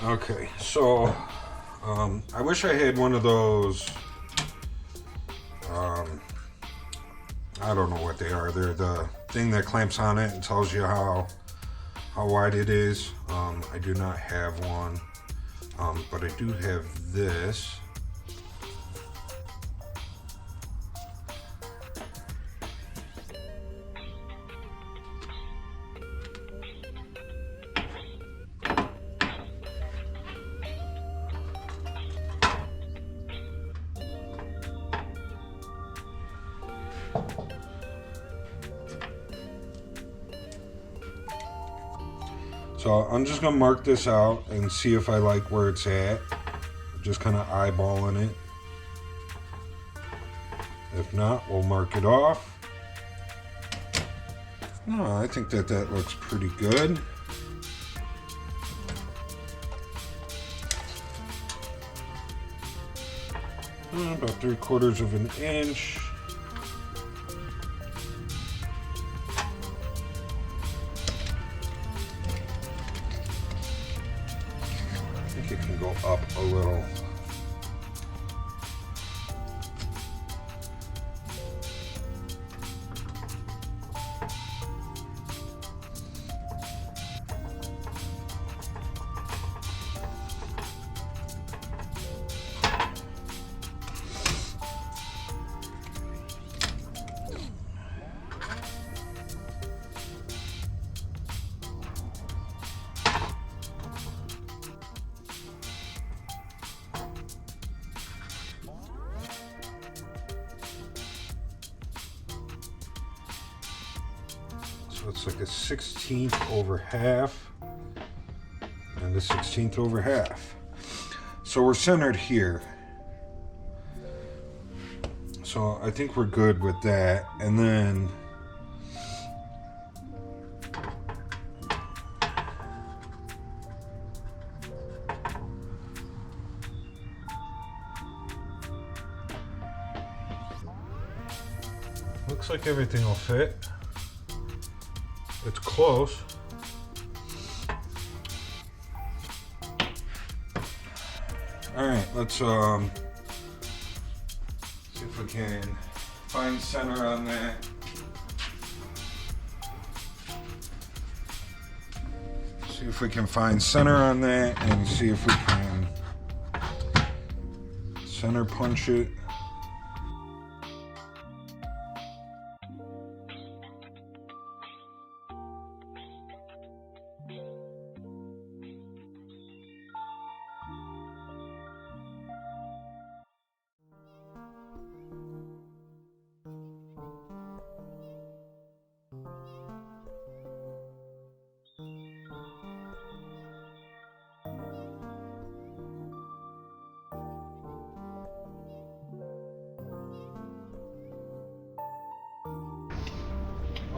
Okay, so I wish I had one of those, I don't know what they are. They're the thing that clamps on it and tells you how wide it is. I do not have one, but I do have this. So I'm just gonna mark this out and see if I like where it's at. Just kind of eyeballing it. If not, we'll mark it off. No, I think that looks pretty good. About 3/4 of an inch. It can go up a little. So it's like a 1/16 over half and a 1/16 over half. So we're centered here. So I think we're good with that. And then looks like everything will fit. It's close. All right, let's see if we can find center on that. See if we can find center on that and see if we can center punch it.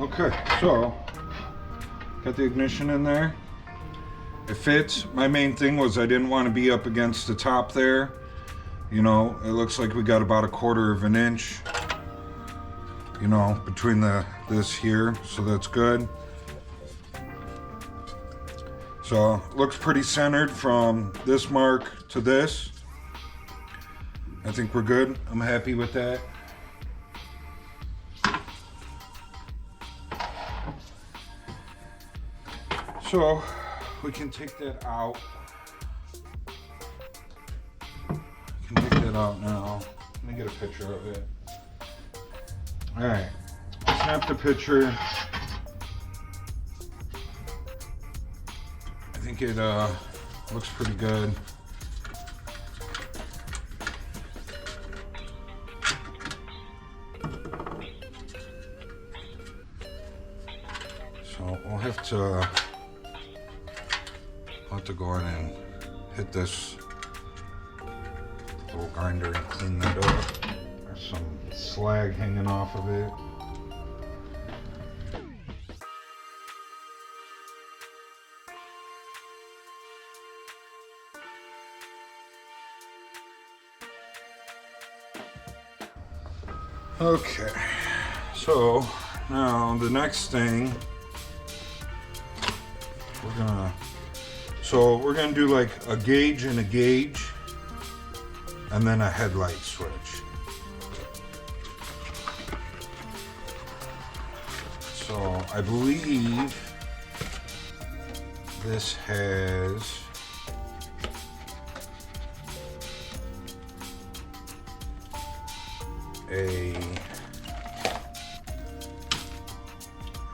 Okay, so got the ignition in there. It fits. My main thing was I didn't want to be up against the top there. You know, it looks like we got about 1/4 of an inch, you know, between this here, so that's good. So looks pretty centered from this mark to this. I think we're good. I'm happy with that. So we can take that out. I can take that out now. Let me get a picture of it. All right, snap the picture. I think it looks pretty good. So we'll have to go in and hit this little grinder and clean that up. There's some slag hanging off of it. Okay, so now the next thing we're gonna do like a gauge and a gauge, and then a headlight switch. So I believe this has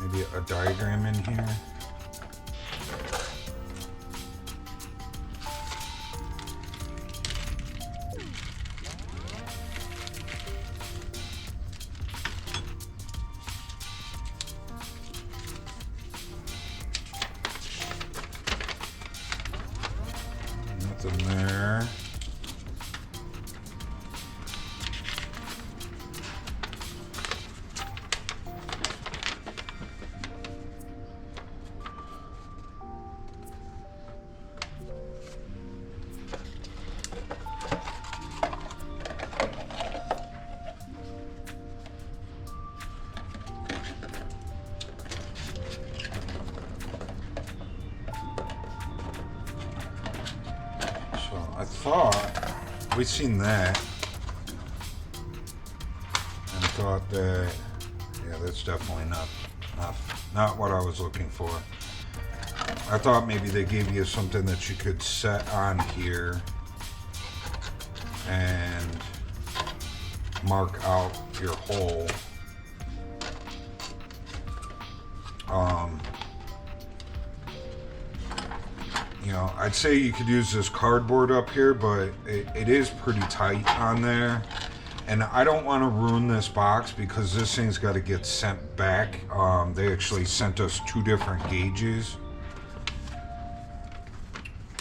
maybe a diagram in here. Nothing there. I thought we'd seen that and thought that, yeah, that's definitely not what I was looking for. I thought maybe they gave you something that you could set on here and mark out your hole. You know, I'd say you could use this cardboard up here, but it is pretty tight on there. And I don't want to ruin this box because this thing's got to get sent back. They actually sent us 2 different gauges.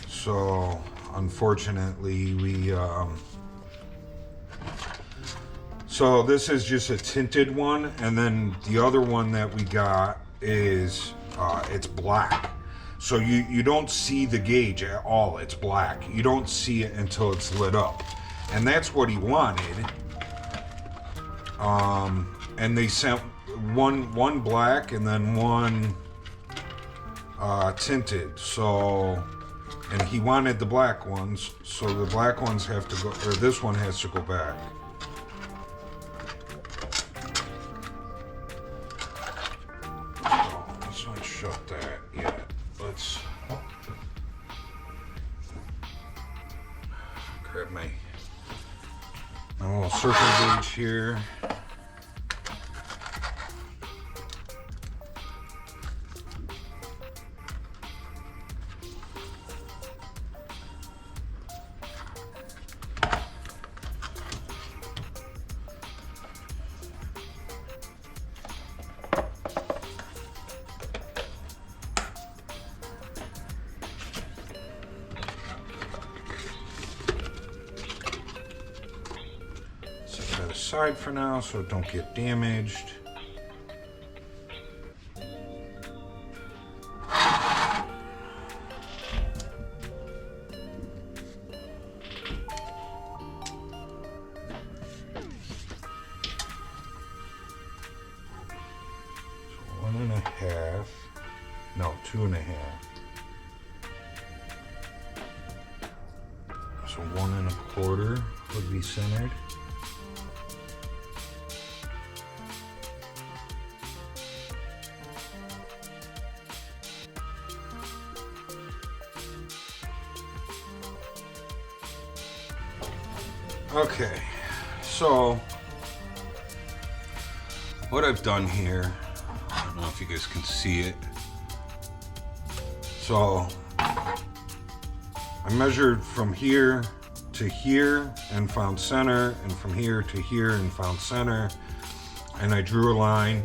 So, unfortunately, so this is just a tinted one. And then the other one that we got is, it's black. So you don't see the gauge at all. It's black. You don't see it until it's lit up. And that's what he wanted. And they sent one black and then one tinted. So, and he wanted the black ones. So the black ones have to go, or this one has to go back. So let's not shut that yet. Let's grab my little circle gauge here. Aside for now so it don't get damaged. So 1.5, no, 2.5. So 1 1/4 would be centered. Okay, so what I've done here, I don't know if you guys can see it. So I measured from here to here and found center, and from here to here and found center, and I drew a line.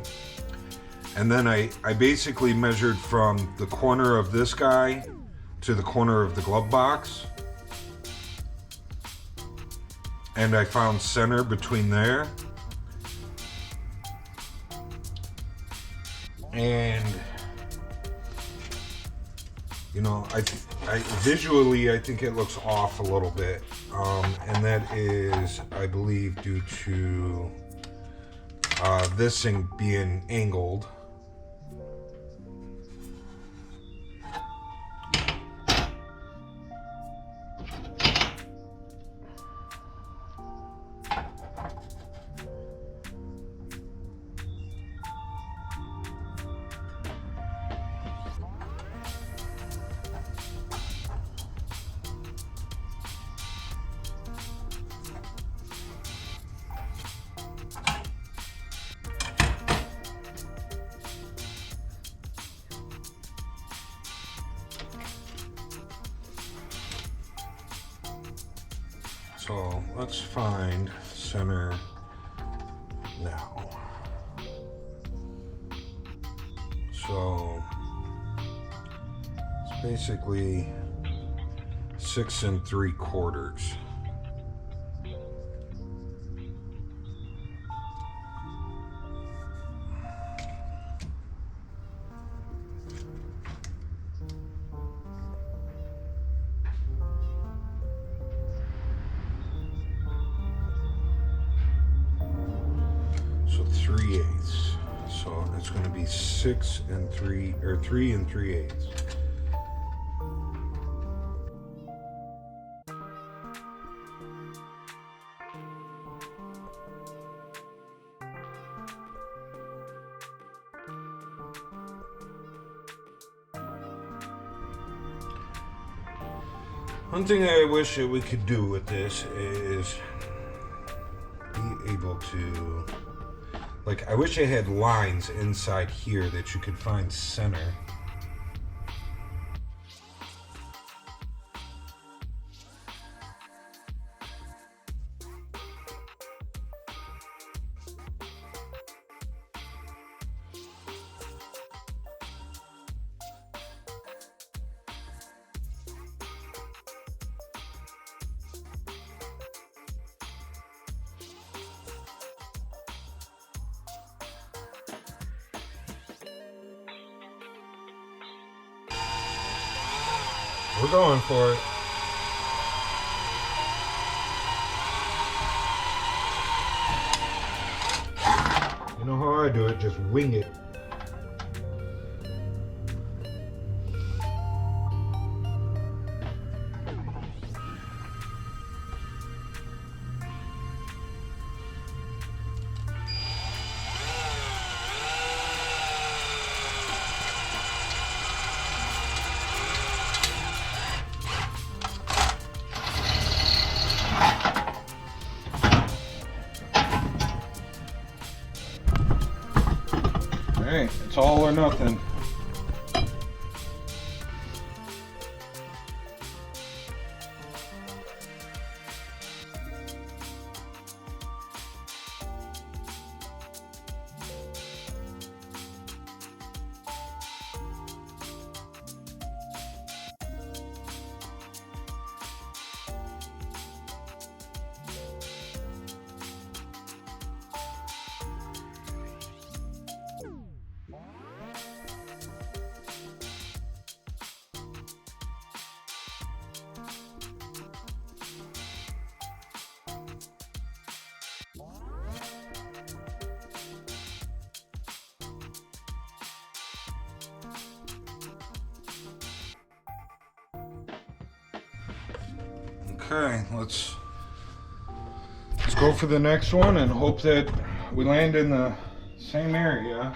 And then I basically measured from the corner of this guy to the corner of the glove box. And I found center between there. And you know, I visually I think it looks off a little bit, and that is, I believe, due to this thing being angled. So let's find center now. So it's basically 6 3/4. So 3/8. So it's going to be 6 3 3/8. One thing I wish that we could do with this is be able to, like, I wish I had lines inside here that you could find center. We're going for it. You know how I do it, just wing it. Alright, it's all or nothing. Okay, let's go for the next one and hope that we land in the same area.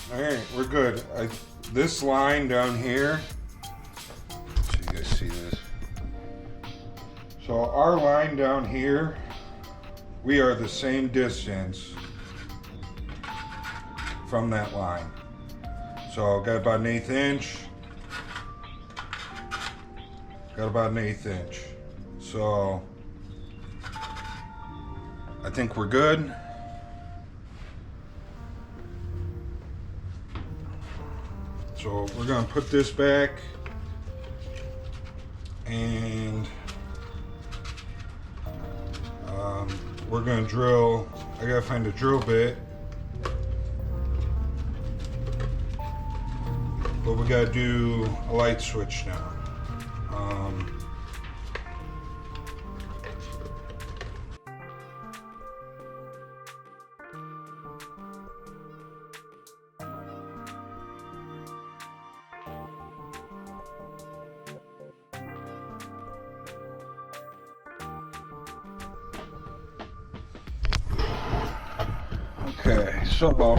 Alright, we're good. This line down here, so you guys see this. So our line down here, we are the same distance from that line. So got about 1/8 inch. Got about 1/8 inch. So I think we're good. So we're gonna put this back and we're gonna drill. I gotta find a drill bit, but we gotta do a light switch now. Okay, so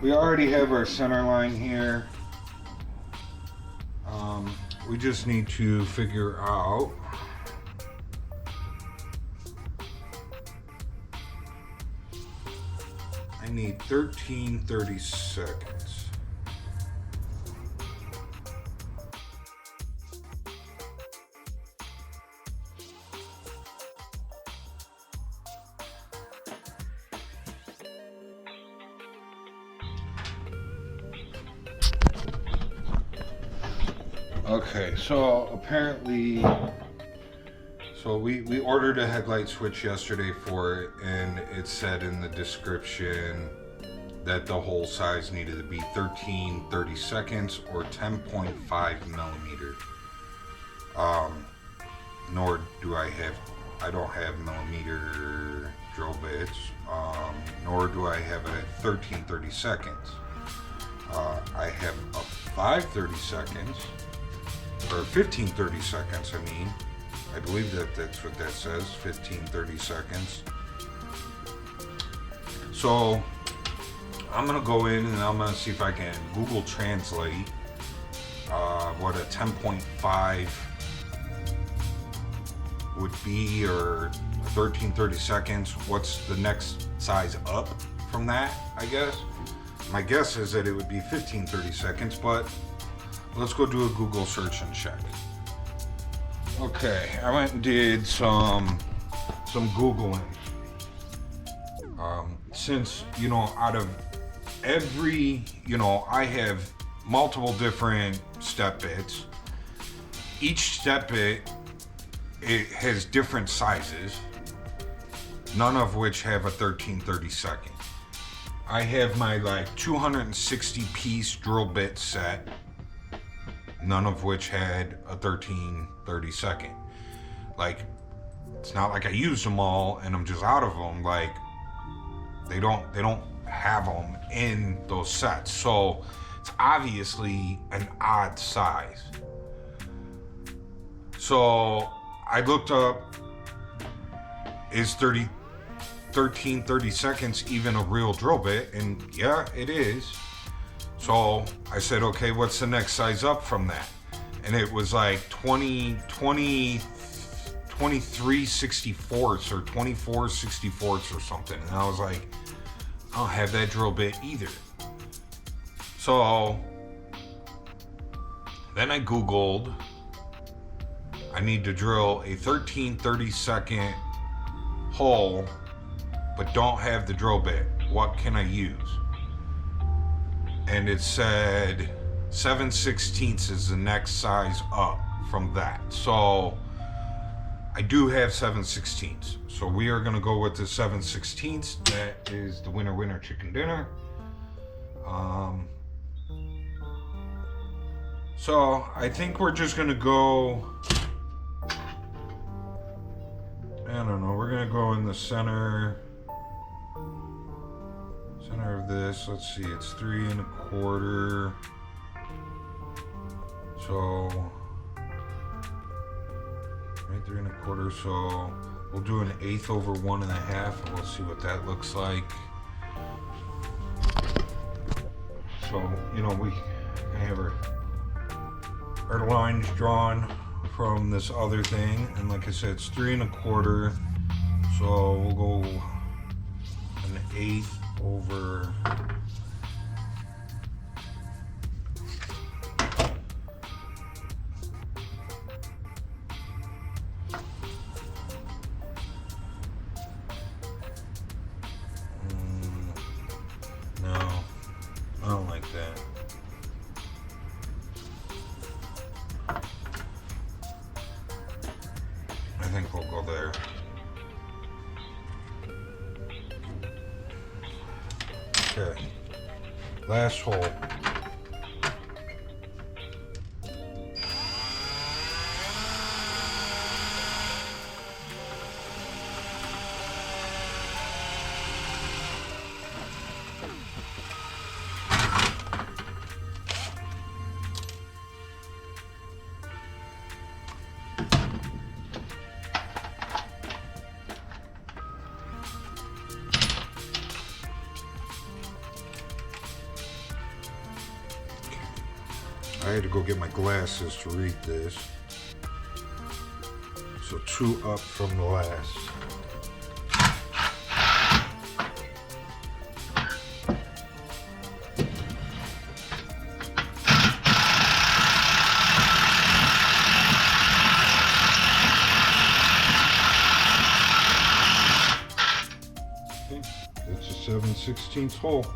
we already have our center line here. We just need to figure out I need 13 seconds. Okay, so apparently, we ordered a headlight switch yesterday for it, and it said in the description that the hole size needed to be 13 seconds or 10.5 millimeter. Nor do I don't have millimeter drill bits, nor do I have it at 13 seconds. I have a 5 seconds. Or 15 seconds, I mean. I believe that's what that says, 15 seconds. So I'm gonna go in and I'm gonna see if I can Google Translate what a 10.5 would be, or 13 seconds. What's the next size up from that, I guess? My guess is that it would be 15 seconds, but let's go do a Google search and check. Okay, I went and did some Googling. Since, out of every, I have multiple different step bits. Each step bit, it has different sizes, none of which have a 13 second. I have my 260 piece drill bit set, none of which had a 13 second. It's not like I use them all and I'm just out of them. They don't have them in those sets, so it's obviously an odd size. So I looked up, is 13 seconds even a real drill bit? And yeah, it is. So I said, okay, what's the next size up from that? And it was 23 64ths or 24 64ths or something. And I was like, I don't have that drill bit either. So then I Googled, I need to drill a 13 second hole, but don't have the drill bit. What can I use? And it said 7/16 is the next size up from that. So I do have 7/16. So we are gonna go with the 7/16. That is the winner chicken dinner. So I think we're just gonna go, I don't know, we're gonna go in the center of this. Let's see, it's 3 1/4. So, right, 3 1/4. So we'll do an 1/8 over 1 1/2, and we'll see what that looks like. So, you know, we have our lines drawn from this other thing, and like I said, it's 3 1/4. So we'll go an 1/8 over. No, I don't like that. I think we'll go there. Okay, last hole. I had to go get my glasses to read this. So 2 up from the last. Okay, that's a 7/16 hole.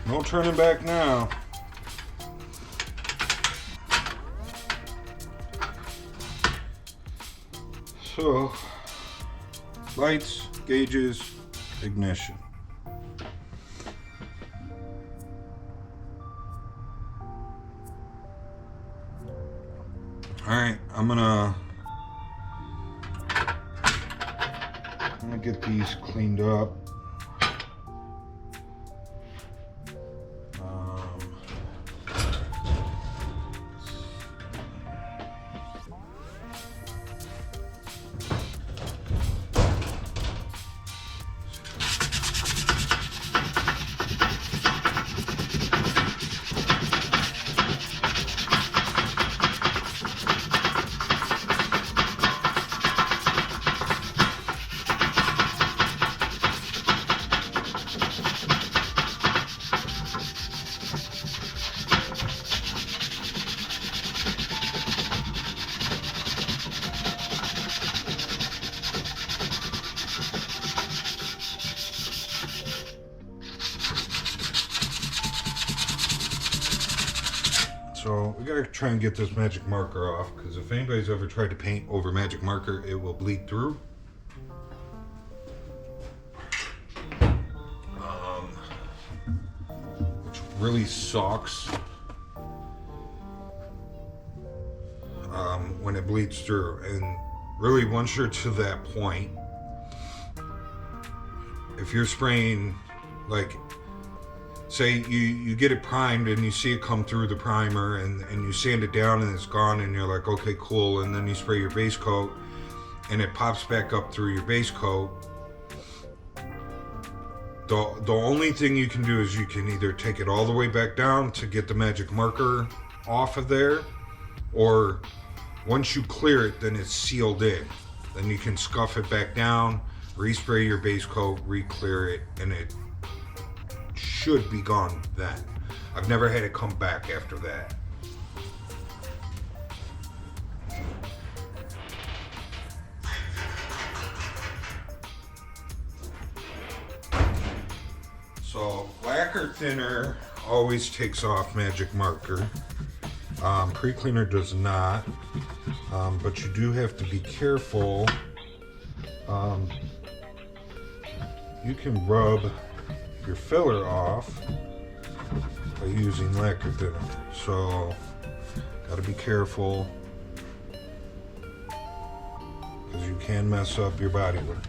No turning back now. So, lights, gauges, ignition. All right, I'm gonna get these cleaned up. So we gotta try and get this magic marker off, because if anybody's ever tried to paint over magic marker, it will bleed through. Which really sucks when it bleeds through. And really, once you're to that point, if you're spraying, like, say you get it primed and you see it come through the primer, and you sand it down and it's gone, and you're like, okay, cool, and then you spray your base coat and it pops back up through your base coat. The only thing you can do is you can either take it all the way back down to get the magic marker off of there, or once you clear it, then it's sealed in. Then you can scuff it back down, respray your base coat, re-clear it, and it should be gone then. I've never had it come back after that. So lacquer thinner always takes off magic marker. Pre-cleaner does not, but you do have to be careful. You can rub your filler off by using lacquer thinner. So gotta be careful, because you can mess up your bodywork.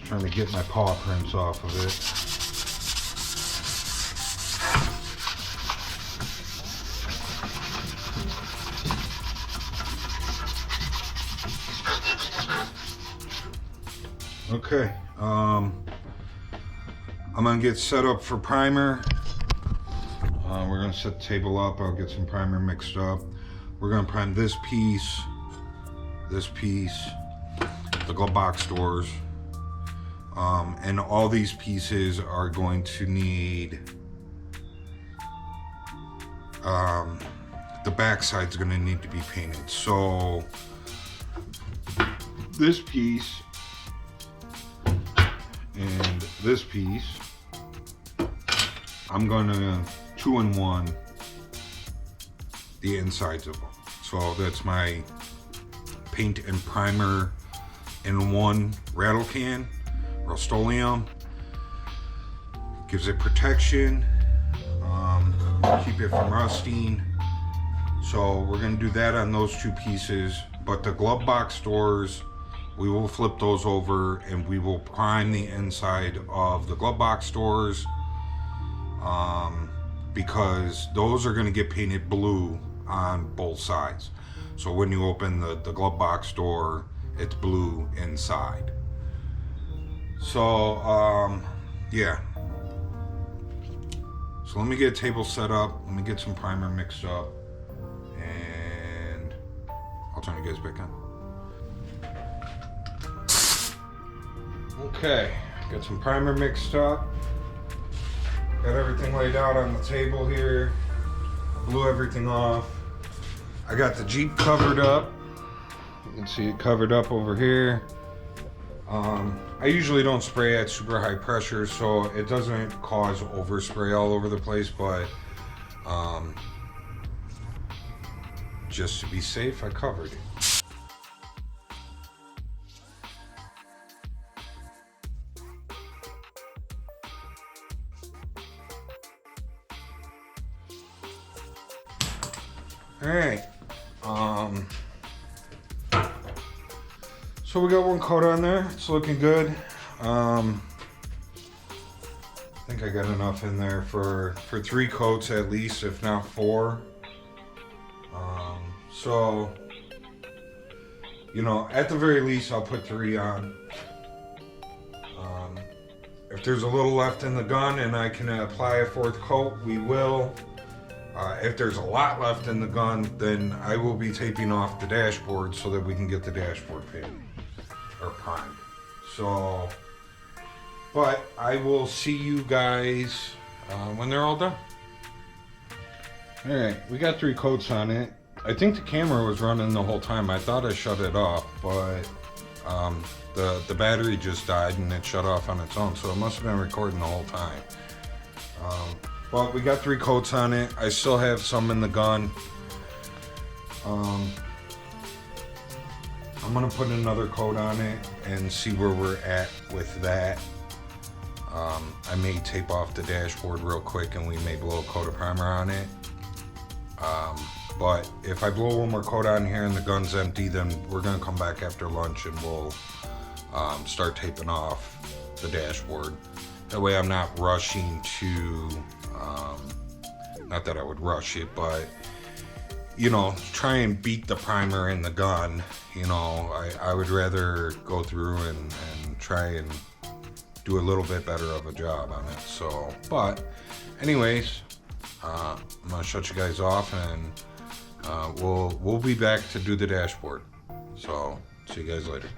Trying to get my paw prints off of it. Okay, I'm gonna get set up for primer. We're gonna set the table up. I'll get some primer mixed up. We're gonna prime this piece, the glove box doors. And all these pieces are going to need, the backside's going to need to be painted. So this piece and this piece, I'm going to 2-in-1 the insides of them. So that's my paint and primer in one rattle can. Rust-Oleum gives it protection, keep it from rusting. So we're going to do that on those two pieces, but the glove box doors, we will flip those over and we will prime the inside of the glove box doors, because those are going to get painted blue on both sides. So when you open the glove box door, it's blue inside. So, yeah. So let me get a table set up. Let me get some primer mixed up. And I'll turn you guys back on. Okay, got some primer mixed up. Got everything laid out on the table here. Blew everything off. I got the Jeep covered up. You can see it covered up over here. I usually don't spray at super high pressure, so it doesn't cause overspray all over the place, but just to be safe, I covered it. All right. So we got one coat on there. It's looking good. I think I got enough in there for 3 coats at least, if not 4. So, you know, at the very least, I'll put 3 on. If there's a little left in the gun and I can apply a 4th coat, we will. If there's a lot left in the gun, then I will be taping off the dashboard so that we can get the dashboard painted or primed. So, but I will see you guys when they're all done. All right, we got 3 coats on it. I think the camera was running the whole time. I thought I shut it off, but the battery just died and it shut off on its own, so it must have been recording the whole time. But we got 3 coats on it. I still have some in the gun. I'm gonna put another coat on it and see where we're at with that. I may tape off the dashboard real quick and we may blow a coat of primer on it. But if I blow one more coat on here and the gun's empty, then we're gonna come back after lunch and we'll start taping off the dashboard. That way I'm not rushing to, not that I would rush it, but you know, try and beat the primer in the gun. You know, I would rather go through and try and do a little bit better of a job on it. So, but anyways, I'm gonna shut you guys off and we'll be back to do the dashboard. So see you guys later.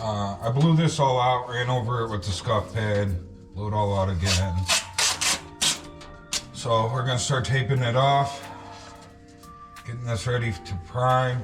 I blew this all out, ran over it with the scuff pad, blew it all out again. So we're gonna start taping it off, getting this ready to prime.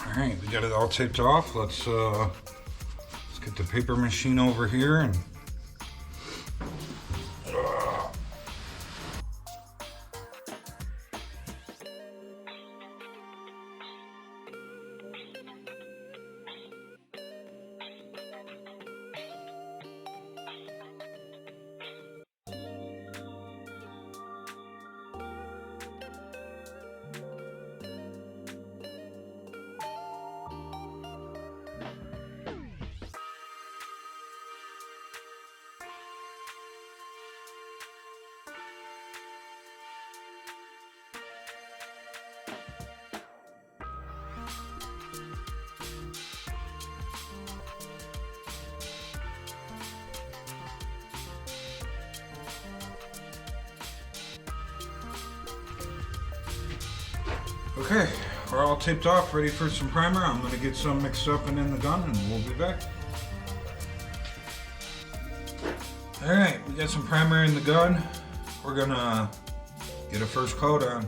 All right, we got it all taped off. Let's get the paper machine over here and okay, we're all taped off, ready for some primer. I'm gonna get some mixed up and in the gun and we'll be back. All right, we got some primer in the gun. We're gonna get a first coat on.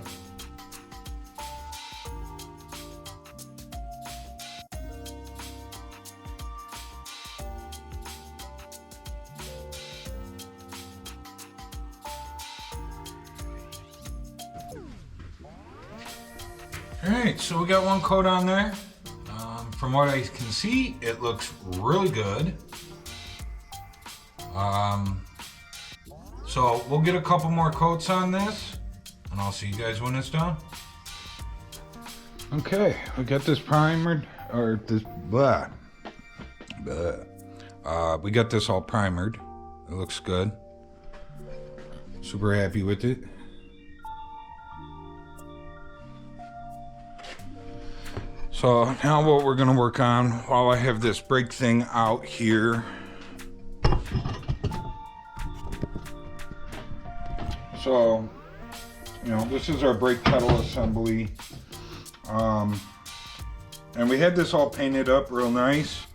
Alright, so we got one coat on there. From what I can see, it looks really good. So we'll get a couple more coats on this, and I'll see you guys when it's done. Okay, we got this primered, or this, blah. We got this all primered. It looks good. Super happy with it. So now what we're gonna work on, while I have this brake thing out here, so you know, this is our brake pedal assembly. And we had this all painted up real nice.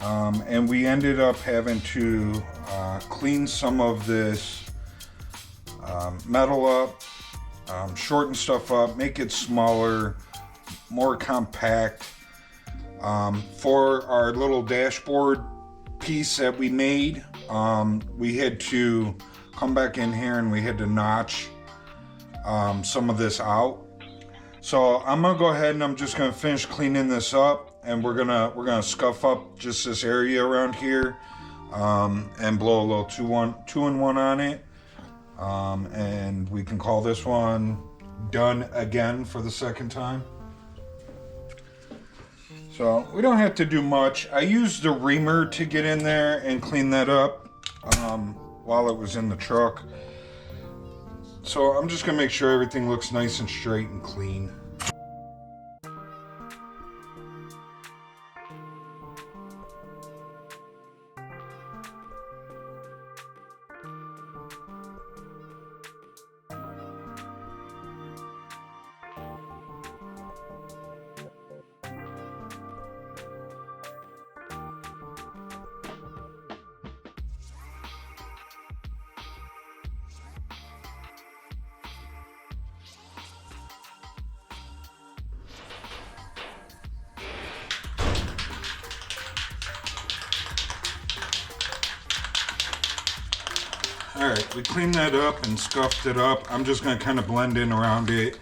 And we ended up having to clean some of this metal up, shorten stuff up, make it smaller, more compact. For our little dashboard piece that we made, we had to come back in here and we had to notch some of this out. So I'm gonna go ahead and I'm just gonna finish cleaning this up, and we're gonna scuff up just this area around here, and blow a little two-in-one on it, and we can call this one done again for the second time. So we don't have to do much. I used the reamer to get in there and clean that up while it was in the truck. So I'm just gonna make sure everything looks nice and straight and clean. Alright, we cleaned that up and scuffed it up. I'm just going to kind of blend in around it.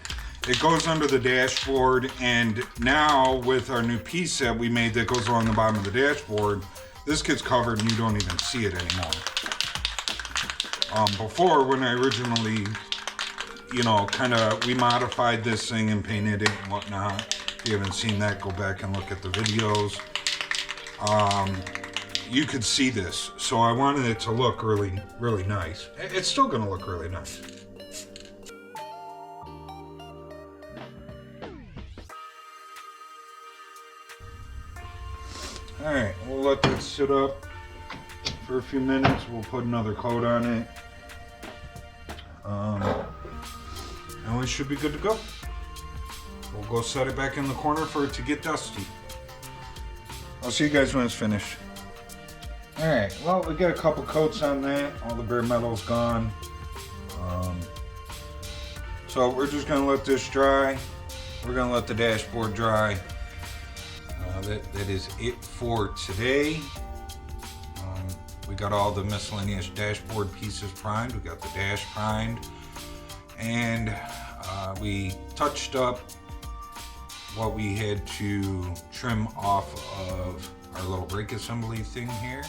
It goes under the dashboard, and now with our new piece that we made that goes along the bottom of the dashboard, this gets covered and you don't even see it anymore. Before, when I originally, you know, we modified this thing and painted it and whatnot. If you haven't seen that, go back and look at the videos. You could see this, so I wanted it to look really, really nice. It's still gonna look really nice. All right, we'll let that sit up for a few minutes. We'll put another coat on it. And we should be good to go. We'll go set it back in the corner for it to get dusty. I'll see you guys when it's finished. Alright, well, we got a couple coats on that. All the bare metal's gone. So we're just going to let this dry. We're going to let the dashboard dry. That is it for today. We got all the miscellaneous dashboard pieces primed. We got the dash primed. And we touched up what we had to trim off of our little brake assembly thing here.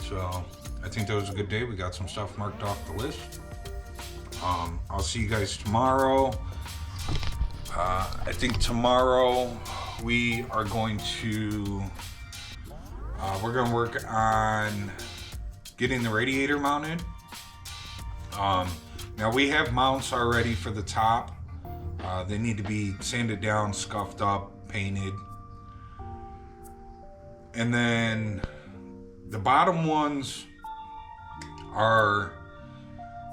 So I think that was a good day. We got some stuff marked off the list. I'll see you guys tomorrow. I think tomorrow we are going to we're going to work on getting the radiator mounted. Now we have mounts already for the top. They need to be sanded down, scuffed up, painted. And then the bottom ones are,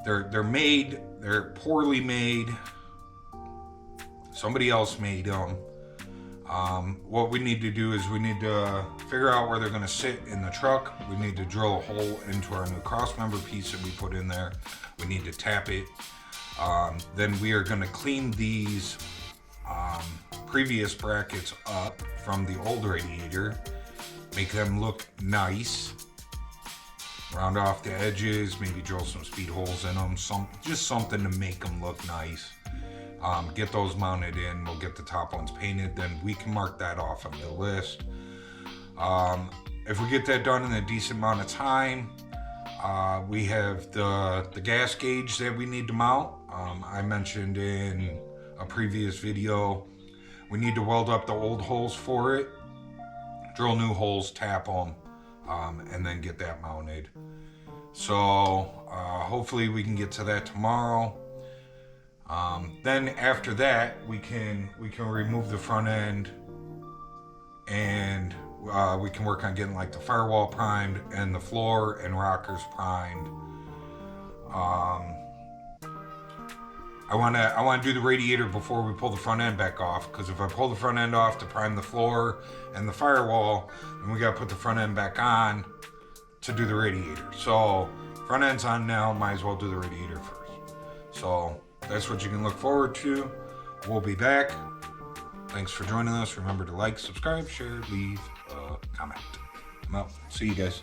they're made, they're poorly made. Somebody else made them. What we need to do is we need to figure out where they're going to sit in the truck. We need to drill a hole into our new crossmember piece that we put in there. We need to tap it. Then we are going to clean these previous brackets up from the old radiator. Make them look nice. Round off the edges, maybe drill some speed holes in them. Just something to make them look nice. Get those mounted in. We'll get the top ones painted. Then we can mark that off on the list. If we get that done in a decent amount of time, we have the gas gauge that we need to mount. I mentioned in a previous video, we need to weld up the old holes for it. Drill new holes, tap them, and then get that mounted. So hopefully we can get to that tomorrow. Then after that, we can remove the front end, and we can work on getting like the firewall primed and the floor and rockers primed. I want to do the radiator before we pull the front end back off, because if I pull the front end off to prime the floor and the firewall, then we got to put the front end back on to do the radiator. So front end's on now, might as well do the radiator first. So that's what you can look forward to. We'll be back. Thanks for joining us. Remember to like, subscribe, share, leave a comment. I'm out. See you guys.